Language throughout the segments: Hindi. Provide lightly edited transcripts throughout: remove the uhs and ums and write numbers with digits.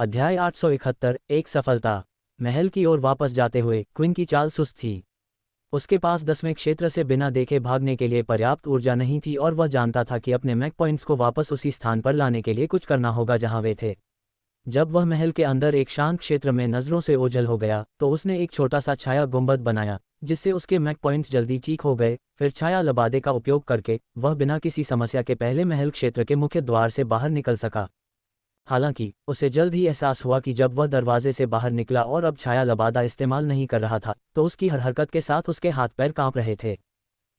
अध्याय 871 एक सफलता। महल की ओर वापस जाते हुए क्विन की चाल सुस्त थी। उसके पास 10वें क्षेत्र से बिना देखे भागने के लिए पर्याप्त ऊर्जा नहीं थी और वह जानता था कि अपने मैक पॉइंट्स को वापस उसी स्थान पर लाने के लिए कुछ करना होगा जहां वे थे। जब वह महल के अंदर एक शांत क्षेत्र में नज़रों से ओझल हो गया तो उसने एक छोटा सा छाया गुंबद बनाया जिससे उसके मैक पॉइंट्स जल्दी ठीक हो गए। फिर छाया लबादे का उपयोग करके वह बिना किसी समस्या के पहले महल क्षेत्र के मुख्य द्वार से बाहर निकल सका। हालांकि उसे जल्द ही एहसास हुआ कि जब वह दरवाजे से बाहर निकला और अब छाया लबादा इस्तेमाल नहीं कर रहा था तो उसकी हर हरकत के साथ उसके हाथ पैर कांप रहे थे।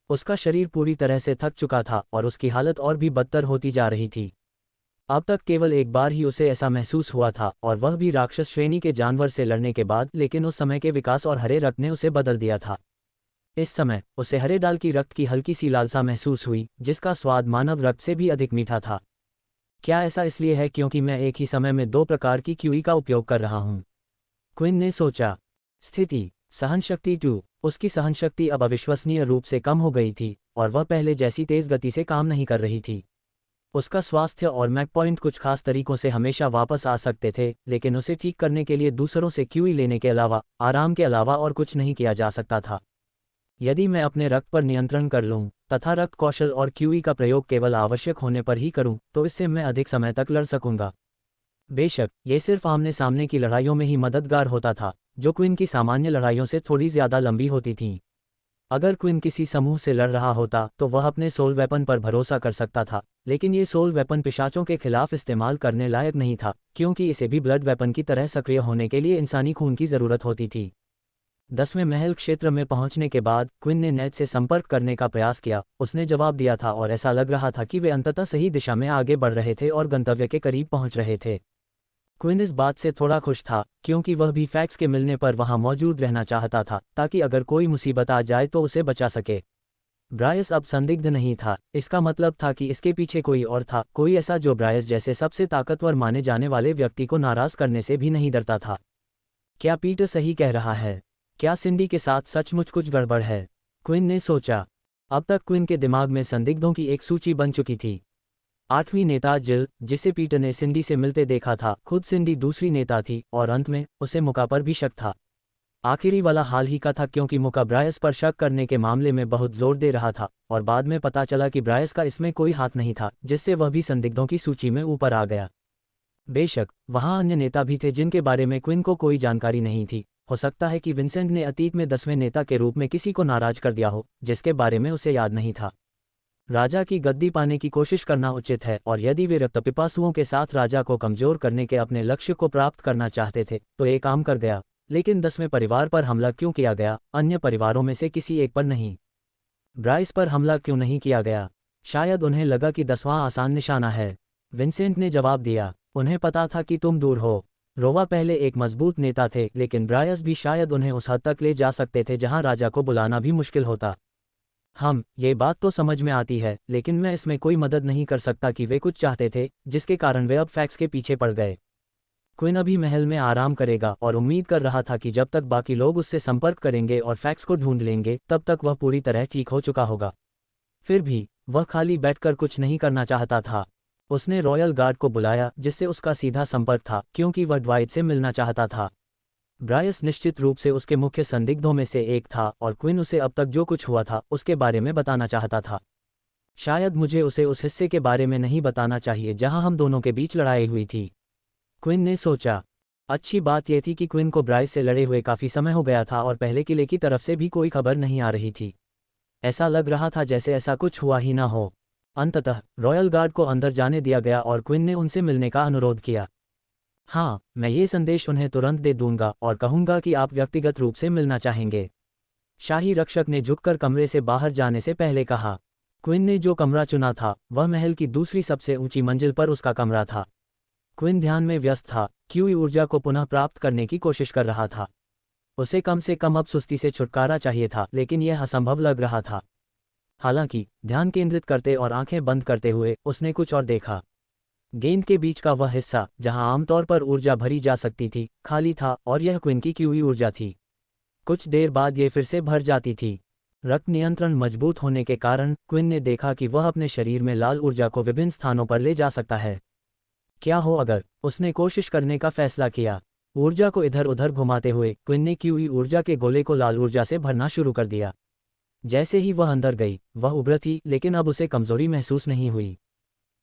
उसका शरीर पूरी तरह से थक चुका था और उसकी हालत और भी बदतर होती जा रही थी। अब तक केवल एक बार ही उसे ऐसा महसूस हुआ था और वह भी राक्षस श्रेणी के जानवर से लड़ने के बाद, लेकिन उस समय के विकास और हरे रक्त ने उसे बदल दिया था। इस समय उसे हरे डाल की रक्त की हल्की सी लालसा महसूस हुई जिसका स्वाद मानव रक्त से भी अधिक मीठा था। क्या ऐसा इसलिए है क्योंकि मैं एक ही समय में 2 प्रकार की क्यूई का उपयोग कर रहा हूं? क्विन ने सोचा। स्थिति सहनशक्ति 2। उसकी सहनशक्ति अब अविश्वसनीय रूप से कम हो गई थी और वह पहले जैसी तेज गति से काम नहीं कर रही थी। उसका स्वास्थ्य और मैक पॉइंट कुछ खास तरीकों से हमेशा वापस आ सकते थे, लेकिन उसे ठीक करने के लिए दूसरों से क्यूई लेने के अलावा, आराम के अलावा और कुछ नहीं किया जा सकता था। यदि मैं अपने रक्त पर नियंत्रण कर लूं तथा रक्त कौशल और क्यूई का प्रयोग केवल आवश्यक होने पर ही करूं तो इससे मैं अधिक समय तक लड़ सकूंगा। बेशक ये सिर्फ आमने सामने की लड़ाइयों में ही मददगार होता था, जो क्विन की सामान्य लड़ाइयों से थोड़ी ज़्यादा लंबी होती थीं। अगर क्विन किसी समूह से लड़ रहा होता तो वह अपने सोल वेपन पर भरोसा कर सकता था, लेकिन ये सोल वेपन पिशाचों के खिलाफ इस्तेमाल करने लायक नहीं था क्योंकि इसे भी ब्लड वेपन की तरह सक्रिय होने के लिए इंसानी खून की ज़रूरत होती थी। 10वें महल क्षेत्र में पहुंचने के बाद क्विन ने नेट से संपर्क करने का प्रयास किया। उसने जवाब दिया था और ऐसा लग रहा था कि वे अंततः सही दिशा में आगे बढ़ रहे थे और गंतव्य के करीब पहुंच रहे थे। क्विन इस बात से थोड़ा खुश था क्योंकि वह भी फैक्स के मिलने पर वहां मौजूद रहना चाहता था ताकि अगर कोई मुसीबत आ जाए तो उसे बचा सके। ब्रायस अब संदिग्ध नहीं था। इसका मतलब था कि इसके पीछे कोई और था, कोई ऐसा जो ब्रायस जैसे सबसे ताकतवर माने जाने वाले व्यक्ति को नाराज करने से भी नहीं डरता था। क्या पीटर सही कह रहा है? क्या सिंडी के साथ सचमुच कुछ गड़बड़ है? क्विन ने सोचा। अब तक क्विन के दिमाग में संदिग्धों की एक सूची बन चुकी थी। 8वीं नेता जिल, जिसे पीटर ने सिंडी से मिलते देखा था, खुद सिंडी दूसरी नेता थी और अंत में उसे मुका पर भी शक था। आखिरी वाला हाल ही का था क्योंकि मुका ब्रायस पर शक करने के मामले में बहुत जोर दे रहा था और बाद में पता चला कि ब्रायस का इसमें कोई हाथ नहीं था, जिससे वह भी संदिग्धों की सूची में ऊपर आ गया। बेशक वहां अन्य नेता भी थे जिनके बारे में क्विन को कोई जानकारी नहीं थी। हो सकता है कि विंसेंट ने अतीत में 10वें नेता के रूप में किसी को नाराज कर दिया हो जिसके बारे में उसे याद नहीं था। राजा की गद्दी पाने की कोशिश करना उचित है और यदि वे रक्तपिपासुओं के साथ राजा को कमजोर करने के अपने लक्ष्य को प्राप्त करना चाहते थे तो ये काम कर गया। लेकिन 10वें परिवार पर हमला क्यों किया गया, अन्य परिवारों में से किसी एक पर नहीं? ब्राइस पर हमला क्यों नहीं किया गया? शायद उन्हें लगा कि 10वां आसान निशाना है। विंसेंट ने जवाब दिया, उन्हें पता था कि तुम दूर हो। रोवा पहले एक मजबूत नेता थे, लेकिन ब्रायस भी शायद उन्हें उस हद तक ले जा सकते थे जहां राजा को बुलाना भी मुश्किल होता। ये बात तो समझ में आती है, लेकिन मैं इसमें कोई मदद नहीं कर सकता कि वे कुछ चाहते थे जिसके कारण वे अब फैक्स के पीछे पड़ गए। क्विन अभी महल में आराम करेगा और उम्मीद कर रहा था कि जब तक बाकी लोग उससे संपर्क करेंगे और फैक्स को ढूंढ लेंगे तब तक वह पूरी तरह ठीक हो चुका होगा। फिर भी वह खाली बैठकर कुछ नहीं करना चाहता था। उसने रॉयल गार्ड को बुलाया जिससे उसका सीधा संपर्क था क्योंकि वह ड्वाइट से मिलना चाहता था। ब्रायस निश्चित रूप से उसके मुख्य संदिग्धों में से एक था और क्विन उसे अब तक जो कुछ हुआ था उसके बारे में बताना चाहता था। शायद मुझे उसे उस हिस्से के बारे में नहीं बताना चाहिए जहां हम दोनों के बीच लड़ाई हुई थी, क्विन ने सोचा। अच्छी बात यह थी कि क्विन को ब्रायस से लड़े हुए काफ़ी समय हो गया था और पहले किले की तरफ से भी कोई खबर नहीं आ रही थी। ऐसा लग रहा था जैसे ऐसा कुछ हुआ ही ना हो। अंततः रॉयल गार्ड को अंदर जाने दिया गया और क्विन ने उनसे मिलने का अनुरोध किया। हाँ, मैं ये संदेश उन्हें तुरंत दे दूंगा और कहूंगा कि आप व्यक्तिगत रूप से मिलना चाहेंगे, शाही रक्षक ने झुककर कमरे से बाहर जाने से पहले कहा। क्विन ने जो कमरा चुना था वह महल की दूसरी सबसे ऊंची मंजिल पर उसका कमरा था। क्विन ध्यान में व्यस्त था, क्यूई ऊर्जा को पुनः प्राप्त करने की कोशिश कर रहा था। उसे कम से कम अब सुस्ती से छुटकारा चाहिए था, लेकिन यह असंभव लग रहा था। हालांकि ध्यान केंद्रित करते और आंखें बंद करते हुए उसने कुछ और देखा। गेंद के बीच का वह हिस्सा जहां आमतौर पर ऊर्जा भरी जा सकती थी खाली था और यह क्विन की क्यूई ऊर्जा थी। कुछ देर बाद ये फिर से भर जाती थी। रक्त नियंत्रण मजबूत होने के कारण क्विन ने देखा कि वह अपने शरीर में लाल ऊर्जा को विभिन्न स्थानों पर ले जा सकता है। क्या हो अगर? उसने कोशिश करने का फैसला किया। ऊर्जा को इधर उधर घुमाते हुए क्विन ने क्यूई ऊर्जा के गोले को लाल ऊर्जा से भरना शुरू कर दिया। जैसे ही वह अंदर गई, वह उभर थी, लेकिन अब उसे कमजोरी महसूस नहीं हुई।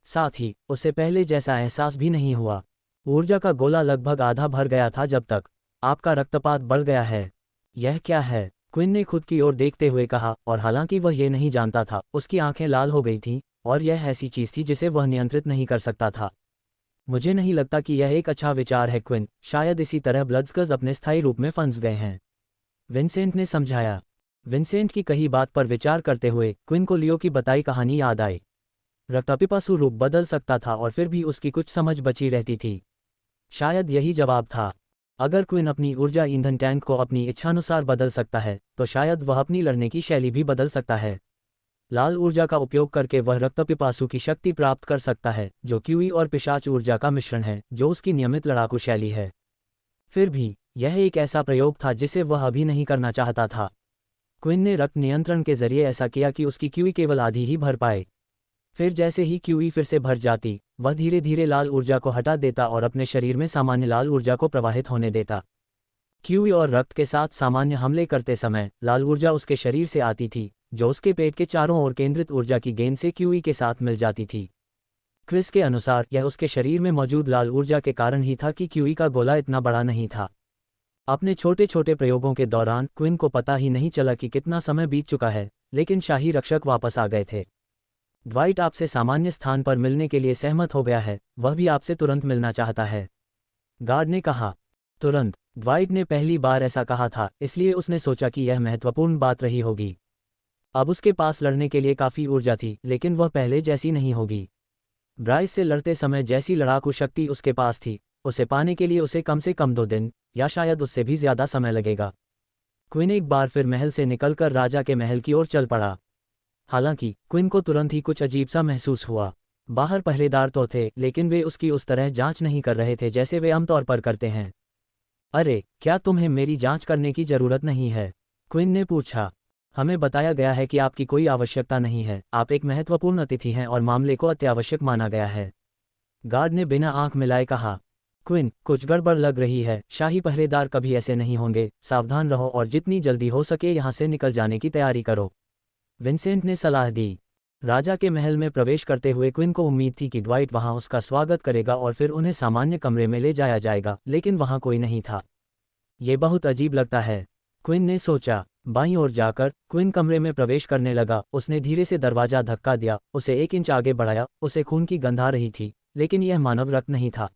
साथ ही उसे पहले जैसा एहसास भी नहीं हुआ। ऊर्जा का गोला लगभग आधा भर गया था जब तक आपका रक्तपात बढ़ गया है। यह क्या है? क्विन ने खुद की ओर देखते हुए कहा, और हालांकि वह ये नहीं जानता था, उसकी आंखें लाल हो गई थीं, और यह ऐसी चीज थी जिसे वह नियंत्रित नहीं कर सकता था। मुझे नहीं लगता कि यह एक अच्छा विचार है क्विन, शायद इसी तरह ब्लड्सकर्स अपने स्थायी रूप में फंस गए हैं, विंसेंट ने समझाया। विंसेंट की कही बात पर विचार करते हुए क्विन को लियो की बताई कहानी याद आई। रक्तपिपासु रूप बदल सकता था और फिर भी उसकी कुछ समझ बची रहती थी। शायद यही जवाब था। अगर क्विन अपनी ऊर्जा ईंधन टैंक को अपनी इच्छानुसार बदल सकता है, तो शायद वह अपनी लड़ने की शैली भी बदल सकता है। लाल ऊर्जा का उपयोग करके वह रक्तपिपासु की शक्ति प्राप्त कर सकता है, जो क्यूई और पिशाच ऊर्जा का मिश्रण है, जो उसकी नियमित लड़ाकू शैली है। फिर भी यह एक ऐसा प्रयोग था जिसे वह अभी नहीं करना चाहता था। क्विन ने रक्त नियंत्रण के जरिए ऐसा किया कि उसकी क्यूई केवल आधी ही भर पाए। फिर जैसे ही क्यूई फिर से भर जाती, वह धीरे धीरे लाल ऊर्जा को हटा देता और अपने शरीर में सामान्य लाल ऊर्जा को प्रवाहित होने देता। क्यूई और रक्त के साथ सामान्य हमले करते समय लाल ऊर्जा उसके शरीर से आती थी, जो उसके पेट के चारों ओर केंद्रित ऊर्जा की गेंद से क्यूई के साथ मिल जाती थी। क्रिस के अनुसार यह उसके शरीर में मौजूद लाल ऊर्जा के कारण ही था कि क्यूई का गोला इतना बड़ा नहीं था। अपने छोटे छोटे प्रयोगों के दौरान क्विन को पता ही नहीं चला कि कितना समय बीत चुका है, लेकिन शाही रक्षक वापस आ गए थे। ड्वाइट आपसे सामान्य स्थान पर मिलने के लिए सहमत हो गया है, वह भी आपसे तुरंत मिलना चाहता है, गार्ड ने कहा। तुरंत? ड्वाइट ने पहली बार ऐसा कहा था, इसलिए उसने सोचा कि यह महत्वपूर्ण बात रही होगी। अब उसके पास लड़ने के लिए काफ़ी ऊर्जा थी, लेकिन वह पहले जैसी नहीं होगी। ब्राइस से लड़ते समय जैसी लड़ाकू शक्ति उसके पास थी, उसे पाने के लिए उसे कम से कम 2 दिन या शायद उससे भी ज़्यादा समय लगेगा। क्विन एक बार फिर महल से निकलकर राजा के महल की ओर चल पड़ा। हालांकि क्विन को तुरंत ही कुछ अजीब सा महसूस हुआ। बाहर पहरेदार तो थे, लेकिन वे उसकी उस तरह जांच नहीं कर रहे थे जैसे वे आमतौर पर करते हैं। अरे, क्या तुम्हें मेरी जांच करने की जरूरत नहीं है? क्विन ने पूछा। हमें बताया गया है कि आपकी कोई आवश्यकता नहीं है, आप एक महत्वपूर्ण अतिथि हैं और मामले को अत्यावश्यक माना गया है, गार्ड ने बिना आंख मिलाए कहा। क्विन, कुछ गड़बड़ लग रही है, शाही पहरेदार कभी ऐसे नहीं होंगे, सावधान रहो और जितनी जल्दी हो सके यहाँ से निकल जाने की तैयारी करो, विंसेंट ने सलाह दी। राजा के महल में प्रवेश करते हुए क्विन को उम्मीद थी कि ड्वाइट वहां उसका स्वागत करेगा और फिर उन्हें सामान्य कमरे में ले जाया जाएगा, लेकिन वहां कोई नहीं था। ये बहुत अजीब लगता है, क्विन ने सोचा। बाईं ओर जाकर क्विन कमरे में प्रवेश करने लगा। उसने धीरे से दरवाजा धक्का दिया, उसे 1 इंच आगे बढ़ाया। उसे खून की गंध आ रही थी, लेकिन यह मानव रक्त नहीं था।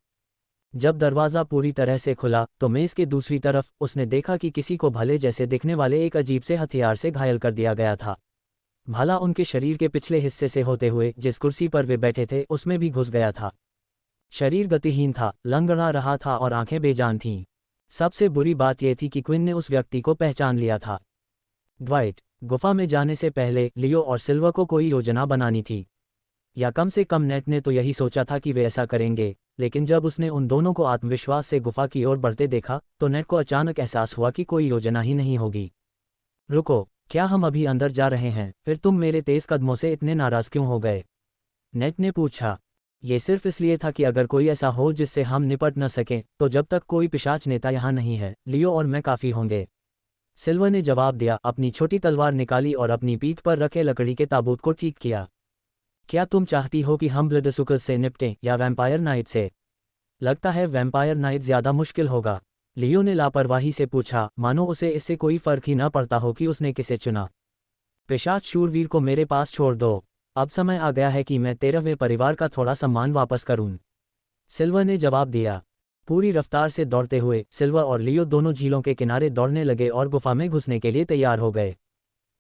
जब दरवाज़ा पूरी तरह से खुला तो मेज़ के दूसरी तरफ उसने देखा कि किसी को भले जैसे दिखने वाले एक अजीब से हथियार से घायल कर दिया गया था। भाला उनके शरीर के पिछले हिस्से से होते हुए जिस कुर्सी पर वे बैठे थे उसमें भी घुस गया था। शरीर गतिहीन था, लंगड़ा रहा था और आंखें बेजान थीं। सबसे बुरी बात यह थी कि क्विन ने उस व्यक्ति को पहचान लिया था। ड्वाइट। गुफा में जाने से पहले लियो और सिल्वर को कोई योजना बनानी थी, या कम से कम नेट ने तो यही सोचा था कि वे ऐसा करेंगे, लेकिन जब उसने उन दोनों को आत्मविश्वास से गुफा की ओर बढ़ते देखा तो नेट को अचानक एहसास हुआ कि कोई योजना ही नहीं होगी। रुको, क्या हम अभी अंदर जा रहे हैं? फिर तुम मेरे तेज कदमों से इतने नाराज क्यों हो गए? नेट ने पूछा। ये सिर्फ इसलिए था कि अगर कोई ऐसा हो जिससे हम निपट न सकें, तो जब तक कोई पिशाच नेता यहाँ नहीं है, लियो और मैं काफ़ी होंगे, सिल्वर ने जवाब दिया। अपनी छोटी तलवार निकाली और अपनी पीठ पर रखे लकड़ी के ताबूत को ठीक किया। क्या तुम चाहती हो कि हम ब्लडसुकर्स से निपटें या वैम्पायर नाइट से? लगता है वैम्पायर नाइट ज़्यादा मुश्किल होगा, लियो ने लापरवाही से पूछा, मानो उसे इससे कोई फर्क ही न पड़ता हो कि उसने किसे चुना। पिशाच शूरवीर को मेरे पास छोड़ दो, अब समय आ गया है कि मैं 13वें परिवार का थोड़ा सम्मान वापस करूं, सिल्वर ने जवाब दिया। पूरी रफ्तार से दौड़ते हुए सिल्वर और लियो दोनों झीलों के किनारे दौड़ने लगे और गुफा में घुसने के लिए तैयार हो गए।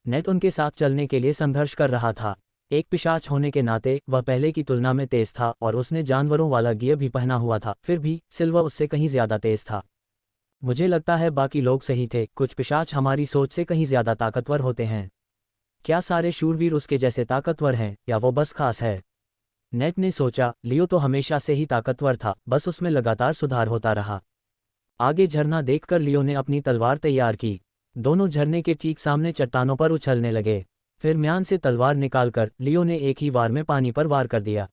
नेट उनके साथ चलने के लिए संघर्ष कर रहा था। एक पिशाच होने के नाते वह पहले की तुलना में तेज था और उसने जानवरों वाला गियर भी पहना हुआ था, फिर भी सिल्वर उससे कहीं ज़्यादा तेज था। मुझे लगता है बाकी लोग सही थे, कुछ पिशाच हमारी सोच से कहीं ज़्यादा ताकतवर होते हैं। क्या सारे शूरवीर उसके जैसे ताकतवर हैं या वो बस खास है? नेट ने सोचा, लियो तो हमेशा से ही ताकतवर था, बस उसमें लगातार सुधार होता रहा। आगे झरना देखकर लियो ने अपनी तलवार तैयार की। दोनों झरने के ठीक सामने चट्टानों पर उछलने लगे। फिर म्यान से तलवार निकालकर लियो ने एक ही वार में पानी पर वार कर दिया।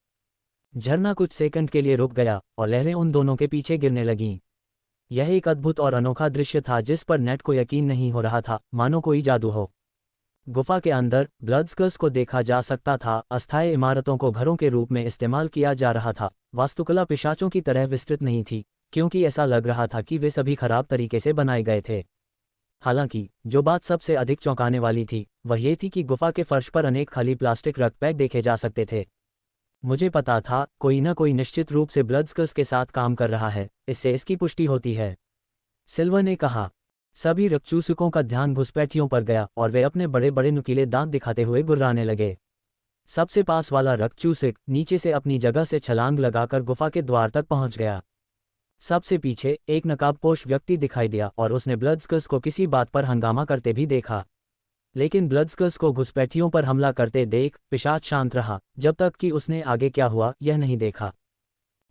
झरना कुछ सेकंड के लिए रुक गया और लहरें उन दोनों के पीछे गिरने लगीं। यह एक अद्भुत और अनोखा दृश्य था जिस पर नेट को यकीन नहीं हो रहा था, मानो कोई जादू हो। गुफा के अंदर ब्लडस्कर्स को देखा जा सकता था। अस्थायी इमारतों को घरों के रूप में इस्तेमाल किया जा रहा था। वास्तुकला पिशाचों की तरह विस्तृत नहीं थी, क्योंकि ऐसा लग रहा था कि वे सभी खराब तरीके से बनाए गए थे। हालांकि जो बात सबसे अधिक चौंकाने वाली थी वह ये थी कि गुफा के फर्श पर अनेक खाली प्लास्टिक रग पैक देखे जा सकते थे। मुझे पता था कोई न कोई निश्चित रूप से ब्लडस्कर्स के साथ काम कर रहा है, इससे इसकी पुष्टि होती है, सिल्वर ने कहा। सभी रक्तचूसकों का ध्यान घुसपैठियों पर गया और वे अपने बड़े बड़े नुकीले दांत दिखाते हुए गुर्राने लगे। सबसे पास वाला रक्तचूसक नीचे से अपनी जगह से छलांग लगाकर गुफा के द्वार तक पहुंच गया। सबसे पीछे एक नकाबपोश व्यक्ति दिखाई दिया और उसने ब्लडस्कर्स को किसी बात पर हंगामा करते भी देखा। लेकिन ब्लडस्कर्स को घुसपैठियों पर हमला करते देख पिशाच शांत रहा, जब तक कि उसने आगे क्या हुआ यह नहीं देखा।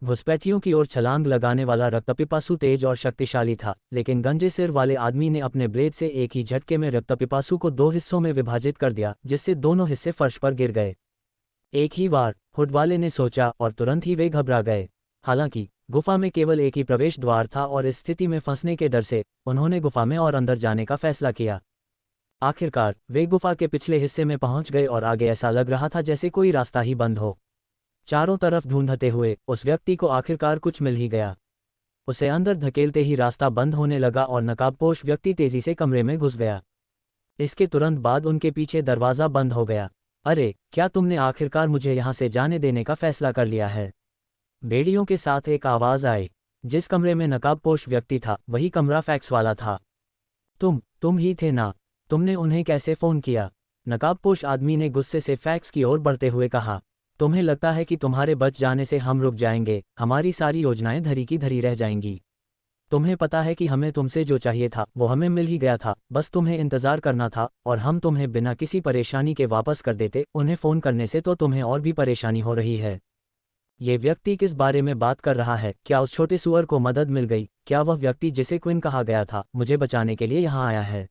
घुसपैठियों की ओर छलांग लगाने वाला रक्तपिपासु तेज और शक्तिशाली था, लेकिन गंजे सिर वाले आदमी ने अपने ब्लेड से एक ही झटके में रक्तपिपासु को 2 हिस्सों में विभाजित कर दिया, जिससे दोनों हिस्से फर्श पर गिर गए। एक ही बार, हुड वाले ने सोचा और तुरंत ही वे घबरा गए। हालांकि गुफा में केवल एक ही प्रवेश द्वार था और इस स्थिति में फंसने के डर से उन्होंने गुफा में और अंदर जाने का फैसला किया। आखिरकार वे गुफा के पिछले हिस्से में पहुंच गए और आगे ऐसा लग रहा था जैसे कोई रास्ता ही बंद हो। चारों तरफ ढूंढते हुए उस व्यक्ति को आखिरकार कुछ मिल ही गया। उसे अंदर धकेलते ही रास्ता बंद होने लगा और नकाबपोश व्यक्ति तेजी से कमरे में घुस गया। इसके तुरंत बाद उनके पीछे दरवाज़ा बंद हो गया। अरे, क्या तुमने आखिरकार मुझे यहाँ से जाने देने का फैसला कर लिया है? बेड़ियों के साथ एक आवाज़ आई। जिस कमरे में नकाबपोश व्यक्ति था वही कमरा फैक्स वाला था। तुम ही थे ना? तुमने उन्हें कैसे फ़ोन किया? नकाबपोश आदमी ने गुस्से से फैक्स की ओर बढ़ते हुए कहा। तुम्हें लगता है कि तुम्हारे बच जाने से हम रुक जाएंगे? हमारी सारी योजनाएं धरी की धरी रह जाएंगी। तुम्हें पता है कि हमें तुमसे जो चाहिए था वो हमें मिल ही गया था, बस तुम्हें इंतज़ार करना था और हम तुम्हें बिना किसी परेशानी के वापस कर देते। उन्हें फ़ोन करने से तो तुम्हें और भी परेशानी हो रही है। ये व्यक्ति किस बारे में बात कर रहा है? क्या उस छोटे सुअर को मदद मिल गई? क्या वह व्यक्ति जिसे क्विन कहा गया था मुझे बचाने के लिए यहाँ आया है?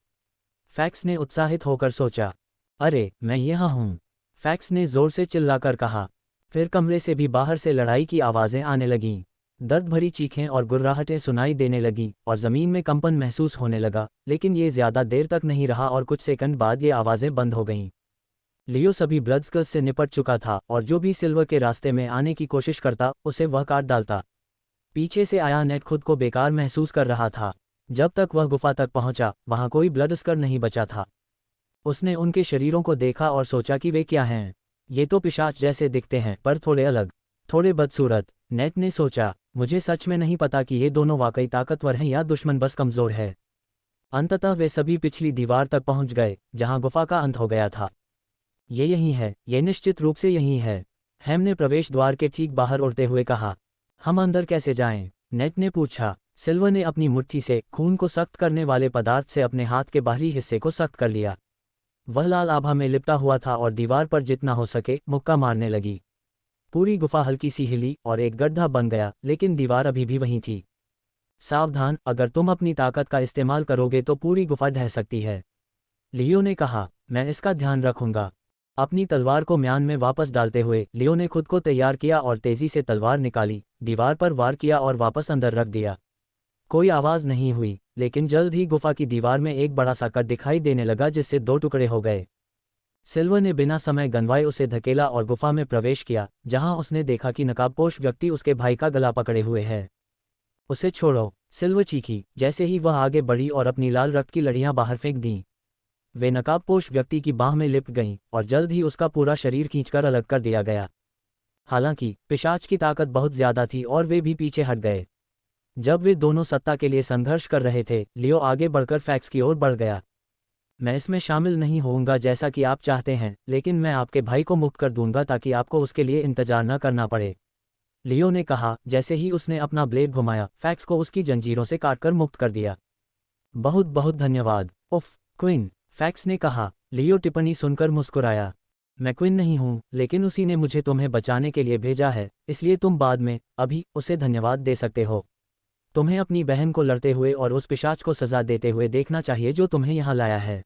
फैक्स ने उत्साहित होकर सोचा। अरे, मैं यहाँ हूँ, फैक्स ने जोर से चिल्लाकर कहा। फिर कमरे से भी बाहर से लड़ाई की आवाज़ें आने लगीं। दर्द भरी चीखें और गुर्राहटें सुनाई देने लगीं और ज़मीन में कंपन महसूस होने लगा। लेकिन ये ज़्यादा देर तक नहीं रहा और कुछ सेकंड बाद ये आवाज़ें बंद हो गईं। लियो सभी ब्लडस्कर्स से निपट चुका था और जो भी सिल्वर के रास्ते में आने की कोशिश करता उसे वह काट डालता। पीछे से आया नेट खुद को बेकार महसूस कर रहा था। जब तक वह गुफा तक पहुंचा वहां कोई ब्लडस्कर नहीं बचा था। उसने उनके शरीरों को देखा और सोचा कि वे क्या हैं। ये तो पिशाच जैसे दिखते हैं, पर थोड़े अलग, थोड़े बदसूरत। नेट ने सोचा, मुझे सच में नहीं पता कि ये दोनों वाकई ताकतवर हैं या दुश्मन बस कमज़ोर है। अंततः वे सभी पिछली दीवार तक पहुंच गए जहां गुफा का अंत हो गया था। ये यही है, ये निश्चित रूप से यही है, हैम ने प्रवेश द्वार के ठीक बाहर उड़ते हुए कहा। हम अंदर कैसे जाएं? नेट ने पूछा। सिल्वर ने अपनी मुट्ठी से खून को सख्त करने वाले पदार्थ से अपने हाथ के बाहरी हिस्से को सख्त कर लिया। वह लाल आभा में लिपटा हुआ था और दीवार पर जितना हो सके मुक्का मारने लगी। पूरी गुफा हल्की सी हिली और एक गड्ढा बन गया, लेकिन दीवार अभी भी वहीं थी। सावधान, अगर तुम अपनी ताकत का इस्तेमाल करोगे तो पूरी गुफा ढह सकती है, लियो ने कहा। मैं इसका ध्यान रखूंगा। अपनी तलवार को म्यान में वापस डालते हुए लियो ने खुद को तैयार किया और तेजी से तलवार निकाली, दीवार पर वार किया और वापस अंदर रख दिया। कोई आवाज़ नहीं हुई, लेकिन जल्द ही गुफा की दीवार में एक बड़ा सा कट दिखाई देने लगा जिससे 2 टुकड़े हो गए। सिल्वर ने बिना समय गंवाए उसे धकेला और गुफा में प्रवेश किया, जहां उसने देखा कि नकाबपोश व्यक्ति उसके भाई का गला पकड़े हुए है। उसे छोड़ो, सिल्वर चीखी जैसे ही वह आगे बढ़ी और अपनी लाल रक्त की लड़ियां बाहर फेंक दीं। वे नकाबपोश व्यक्ति की बाह में लिपट गईं और जल्द ही उसका पूरा शरीर खींचकर अलग कर दिया गया। हालांकि पिशाच की ताकत बहुत ज्यादा थी और वे भी पीछे हट गए। जब वे दोनों सत्ता के लिए संघर्ष कर रहे थे, लियो आगे बढ़कर फैक्स की ओर बढ़ गया। मैं इसमें शामिल नहीं होऊंगा जैसा कि आप चाहते हैं, लेकिन मैं आपके भाई को मुक्त कर दूंगा ताकि आपको उसके लिए इंतजार न करना पड़े, लियो ने कहा जैसे ही उसने अपना ब्लेड घुमाया, फैक्स को उसकी जंजीरों से काटकर मुक्त कर दिया। बहुत बहुत धन्यवाद। उफ, क्वीन, फैक्स ने कहा। लियो टिप्पणी सुनकर मुस्कुराया। मैं क्वीन नहीं हूं, लेकिन उसी ने मुझे तुम्हें बचाने के लिए भेजा है, इसलिए तुम बाद में अभी उसे धन्यवाद दे सकते हो। तुम्हें अपनी बहन को लड़ते हुए और उस पिशाच को सजा देते हुए देखना चाहिए जो तुम्हें यहाँ लाया है।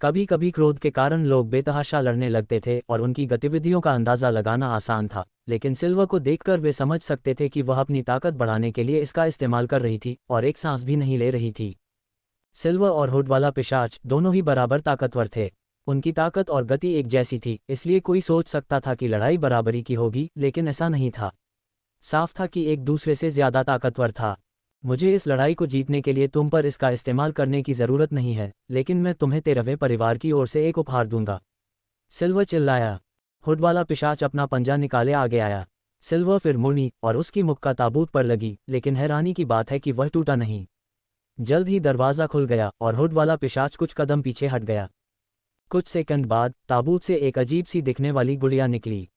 कभी कभी क्रोध के कारण लोग बेतहाशा लड़ने लगते थे और उनकी गतिविधियों का अंदाज़ा लगाना आसान था, लेकिन सिल्वर को देखकर वे समझ सकते थे कि वह अपनी ताकत बढ़ाने के लिए इसका इस्तेमाल कर रही थी और एक सांस भी नहीं ले रही थी। सिल्वर और हुड वाला पिशाच दोनों ही बराबर ताकतवर थे। उनकी ताकत और गति एक जैसी थी, इसलिए कोई सोच सकता था कि लड़ाई बराबरी की होगी, लेकिन ऐसा नहीं था। साफ था कि एक दूसरे से ज़्यादा ताकतवर था। मुझे इस लड़ाई को जीतने के लिए तुम पर इसका इस्तेमाल करने की ज़रूरत नहीं है, लेकिन मैं तुम्हें तेरहवें परिवार की ओर से एक उपहार दूंगा। सिल्वर चिल्लाया। हुड वाला पिशाच अपना पंजा निकाले आगे आया। सिल्वर फिर मुड़ी और उसकी मुक्का ताबूत पर लगी, लेकिन हैरानी की बात है कि वह टूटा नहीं। जल्द ही दरवाज़ा खुल गया और हुड वाला पिशाच कुछ कदम पीछे हट गया। कुछ सेकंड बाद ताबूत से एक अजीब सी दिखने वाली गुड़िया निकली।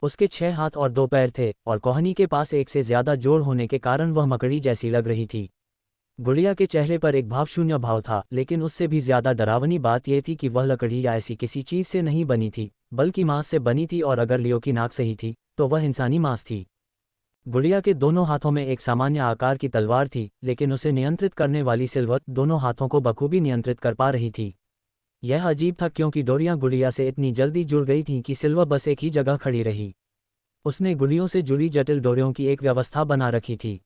उसके 6 हाथ और 2 पैर थे और कोहनी के पास एक से ज़्यादा जोड़ होने के कारण वह मकड़ी जैसी लग रही थी। गुड़िया के चेहरे पर एक भावशून्य भाव था, लेकिन उससे भी ज़्यादा डरावनी बात यह थी कि वह लकड़ी या ऐसी किसी चीज़ से नहीं बनी थी, बल्कि मांस से बनी थी, और अगर लियो की नाक सही थी तो वह इंसानी मांस थी। गुड़िया के दोनों हाथों में एक सामान्य आकार की तलवार थी, लेकिन उसे नियंत्रित करने वाली सिल्वर दोनों हाथों को बखूबी नियंत्रित कर पा रही थी। यह अजीब था क्योंकि डोरियां गुड़िया से इतनी जल्दी जुड़ गई थीं कि सिल्वर बस एक ही जगह खड़ी रही। उसने गुड़ियों से जुड़ी जटिल डोरियों की एक व्यवस्था बना रखी थी।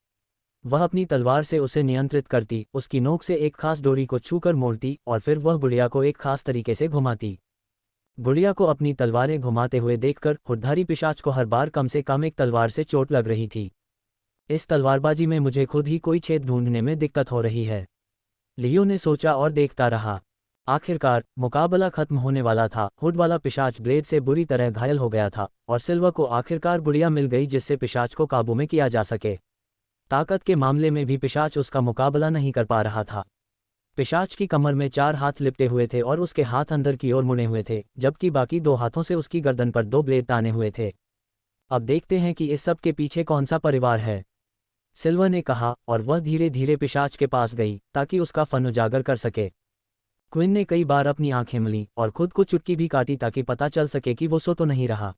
वह अपनी तलवार से उसे नियंत्रित करती, उसकी नोक से एक खास डोरी को छूकर मोड़ती और फिर वह गुड़िया को एक खास तरीके से घुमाती। गुड़िया को अपनी तलवारें घुमाते हुए देखकर हुड्धारी पिशाच को हर बार कम से कम एक तलवार से चोट लग रही थी। इस तलवारबाजी में मुझे खुद ही कोई छेद ढूंढने में दिक्कत हो रही है, लियो ने सोचा और देखता रहा। आखिरकार मुकाबला खत्म होने वाला था। हुड वाला पिशाच ब्लेड से बुरी तरह घायल हो गया था और सिल्वर को आखिरकार गुड़िया मिल गई जिससे पिशाच को काबू में किया जा सके। ताकत के मामले में भी पिशाच उसका मुकाबला नहीं कर पा रहा था। पिशाच की कमर में 4 हाथ लिपटे हुए थे और उसके हाथ अंदर की ओर मुड़े हुए थे, जबकि बाकी 2 हाथों से उसकी गर्दन पर 2 ब्लेड ताने हुए थे। अब देखते हैं कि इस सब के पीछे कौन सा परिवार है, सिल्वर ने कहा, और वह धीरे धीरे पिशाच के पास गई ताकि उसका फन उजागर कर सके। क्विन ने कई बार अपनी आंखें मली और खुद को चुटकी भी काटी ताकि पता चल सके कि वो सो तो नहीं रहा।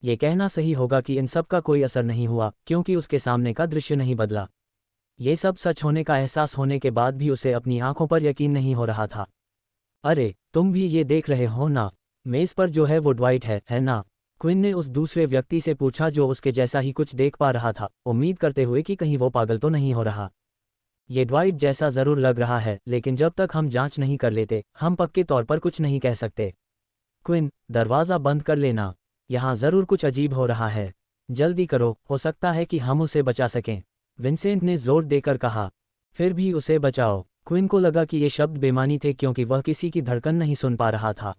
ये कहना सही होगा कि इन सब का कोई असर नहीं हुआ, क्योंकि उसके सामने का दृश्य नहीं बदला। ये सब सच होने का एहसास होने के बाद भी उसे अपनी आंखों पर यकीन नहीं हो रहा था। अरे, तुम भी ये देख रहे हो ना? मेज़ पर जो है वो ड्वाइट है ना? क्विन ने उस दूसरे व्यक्ति से पूछा जो उसके जैसा ही कुछ देख पा रहा था, उम्मीद करते हुए कि कहीं वो पागल तो नहीं हो रहा। ये ड्वाइट जैसा ज़रूर लग रहा है, लेकिन जब तक हम जांच नहीं कर लेते हम पक्के तौर पर कुछ नहीं कह सकते। क्विन, दरवाज़ा बंद कर लेना, यहाँ ज़रूर कुछ अजीब हो रहा है। जल्दी करो, हो सकता है कि हम उसे बचा सकें, विंसेंट ने जोर देकर कहा। फिर भी उसे बचाओ। क्विन को लगा कि ये शब्द बेमानी थे क्योंकि वह किसी की धड़कन नहीं सुन पा रहा था।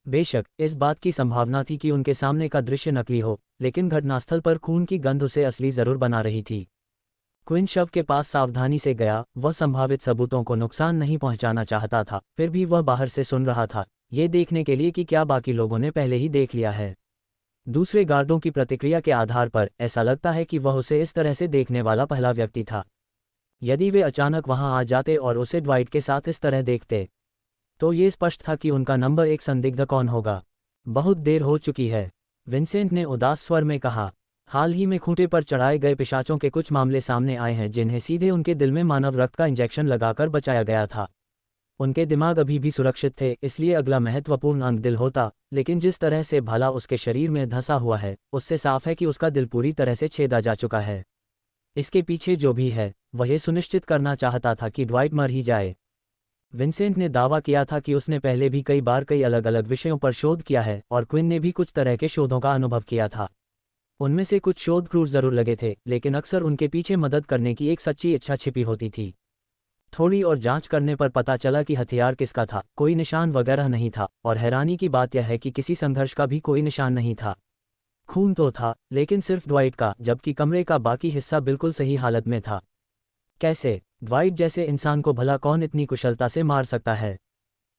बेशक इस बात की संभावना थी कि उनके सामने का दृश्य नकली हो, लेकिन घटनास्थल पर खून की गंध उसे असली ज़रूर बना रही थी। क्विन शव के पास सावधानी से गया। वह संभावित सबूतों को नुकसान नहीं पहुंचाना चाहता था, फिर भी वह बाहर से सुन रहा था, ये देखने के लिए कि क्या बाकी लोगों ने पहले ही देख लिया है। दूसरे गार्डों की प्रतिक्रिया के आधार पर ऐसा लगता है कि वह उसे इस तरह से देखने वाला पहला व्यक्ति था। यदि वे अचानक वहां आ जाते और उसे ड्वाइट के साथ इस तरह देखते, तो ये स्पष्ट था कि उनका नंबर 1 संदिग्ध कौन होगा। बहुत देर हो चुकी है, विंसेंट ने उदास स्वर में कहा। हाल ही में खूंटे पर चढ़ाए गए पिशाचों के कुछ मामले सामने आए हैं जिन्हें सीधे उनके दिल में मानव रक्त का इंजेक्शन लगाकर बचाया गया था। उनके दिमाग अभी भी सुरक्षित थे, इसलिए अगला महत्वपूर्ण अंग दिल होता, लेकिन जिस तरह से भाला उसके शरीर में धंसा हुआ है, उससे साफ है कि उसका दिल पूरी तरह से छेदा जा चुका है। इसके पीछे जो भी है, वह ये सुनिश्चित करना चाहता था कि ड्वाइट मर ही जाए। विंसेंट ने दावा किया था कि उसने पहले भी कई बार कई अलग अलग विषयों पर शोध किया है और क्विन ने भी कुछ तरह के शोधों का अनुभव किया था। उनमें से कुछ शोध क्रूर जरूर लगे थे, लेकिन अक्सर उनके पीछे मदद करने की एक सच्ची इच्छा छिपी होती थी। थोड़ी और जांच करने पर पता चला कि हथियार किसका था, कोई निशान वगैरह नहीं था, और हैरानी की बात यह है कि किसी संघर्ष का भी कोई निशान नहीं था। खून तो था, लेकिन सिर्फ ड्वाइट का, जबकि कमरे का बाकी हिस्सा बिल्कुल सही हालत में था। कैसे? ड्वाइट जैसे इंसान को भला कौन इतनी कुशलता से मार सकता है?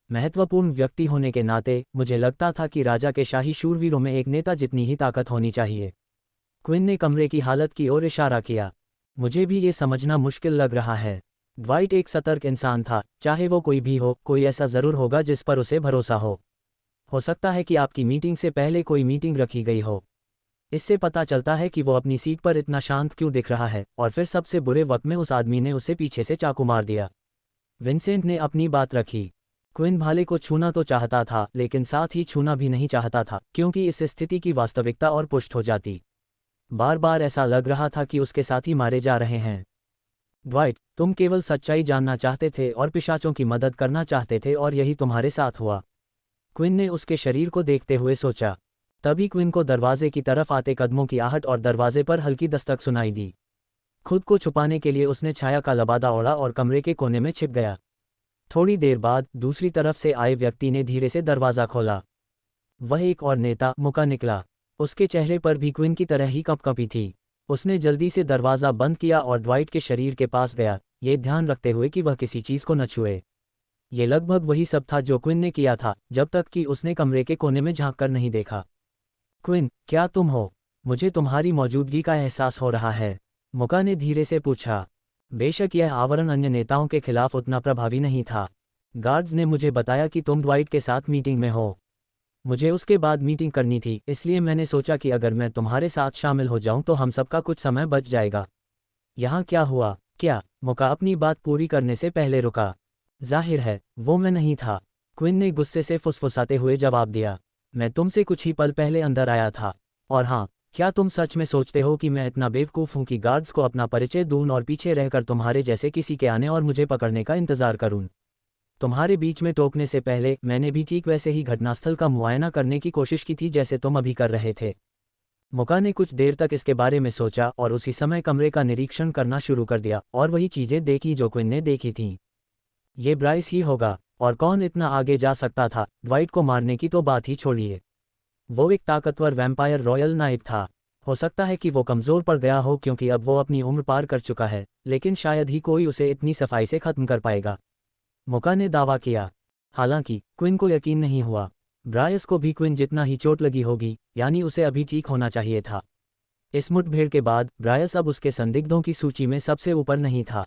महत्वपूर्ण व्यक्ति होने के नाते मुझे लगता था कि राजा के शाही शूरवीरों में एक नेता जितनी ही ताकत होनी चाहिए। क्विन ने कमरे की हालत की ओर इशारा किया। मुझे भी ये समझना मुश्किल लग रहा है। ड्वाइट एक सतर्क इंसान था, चाहे वो कोई भी हो, कोई ऐसा ज़रूर होगा जिस पर उसे भरोसा हो सकता है कि आपकी मीटिंग से पहले कोई मीटिंग रखी गई हो। इससे पता चलता है कि वो अपनी सीट पर इतना शांत क्यों दिख रहा है, और फिर सबसे बुरे वक्त में उस आदमी ने उसे पीछे से चाकू मार दिया। विंसेंट ने अपनी बात रखी। क्विन भाले को छूना तो चाहता था, लेकिन साथ ही छूना भी नहीं चाहता था, क्योंकि इस स्थिति की वास्तविकता और पुष्ट हो जाती। बार बार ऐसा लग रहा था कि उसके साथी मारे जा रहे हैं। ड्वाइट, तुम केवल सच्चाई जानना चाहते थे और पिशाचों की मदद करना चाहते थे और यही तुम्हारे साथ हुआ। क्विन ने उसके शरीर को देखते हुए सोचा। तभी क्विन को दरवाजे की तरफ आते कदमों की आहट और दरवाजे पर हल्की दस्तक सुनाई दी। खुद को छुपाने के लिए उसने छाया का लबादा ओढ़ा और कमरे के कोने में छिप गया। थोड़ी देर बाद दूसरी तरफ से आए व्यक्ति ने धीरे से दरवाज़ा खोला। वह एक और नेता मुका निकला। उसके चेहरे पर भी क्विन की तरह ही कंपकंपी थी। उसने जल्दी से दरवाज़ा बंद किया और ड्वाइट के शरीर के पास गया, ये ध्यान रखते हुए कि वह किसी चीज़ को न छुए। ये लगभग वही सब था जो क्विन ने किया था जब तक कि उसने कमरे के कोने में झांक कर नहीं देखा। क्विन, क्या तुम हो? मुझे तुम्हारी मौजूदगी का एहसास हो रहा है, मुका ने धीरे से पूछा। बेशक यह आवरण अन्य नेताओं के खिलाफ उतना प्रभावी नहीं था। गार्ड्स ने मुझे बताया कि तुम ड्वाइट के साथ मीटिंग में हो। मुझे उसके बाद मीटिंग करनी थी, इसलिए मैंने सोचा कि अगर मैं तुम्हारे साथ शामिल हो जाऊं तो हम सबका कुछ समय बच जाएगा। यहाँ क्या हुआ? क्या? मुका अपनी बात पूरी करने से पहले रुका। जाहिर है वो मैं नहीं था, क्विन ने गुस्से से फुसफुसाते हुए जवाब दिया। मैं तुमसे कुछ ही पल पहले अंदर आया था। और हाँ, क्या तुम सच में सोचते हो कि मैं इतना बेवकूफ़ हूँ कि गार्ड्स को अपना परिचय दूं और पीछे रहकर तुम्हारे जैसे किसी के आने और मुझे पकड़ने का इंतज़ार करूं? तुम्हारे बीच में टोकने से पहले मैंने भी ठीक वैसे ही घटनास्थल का मुआयना करने की कोशिश की थी जैसे तुम अभी कर रहे थे। मुका ने कुछ देर तक इसके बारे में सोचा और उसी समय कमरे का निरीक्षण करना शुरू कर दिया और वही चीज़ें देखी जो क्विन ने देखी थीं। ये ब्राइस ही होगा, और कौन इतना आगे जा सकता था? ड्वाइट को मारने की तो बात ही छोड़िए। वो एक ताकतवर वैम्पायर रॉयल नाइट था। हो सकता है कि वो कमज़ोर पड़ गया हो क्योंकि अब वो अपनी उम्र पार कर चुका है, लेकिन शायद ही कोई उसे इतनी सफाई से ख़त्म कर पाएगा, मुका ने दावा किया। हालांकि क्विन को यकीन नहीं हुआ। ब्रायस को भी क्विन जितना ही चोट लगी होगी, यानी उसे अभी ठीक होना चाहिए था। इस मुठभेड़ के बाद ब्रायस अब उसके संदिग्धों की सूची में सबसे ऊपर नहीं था।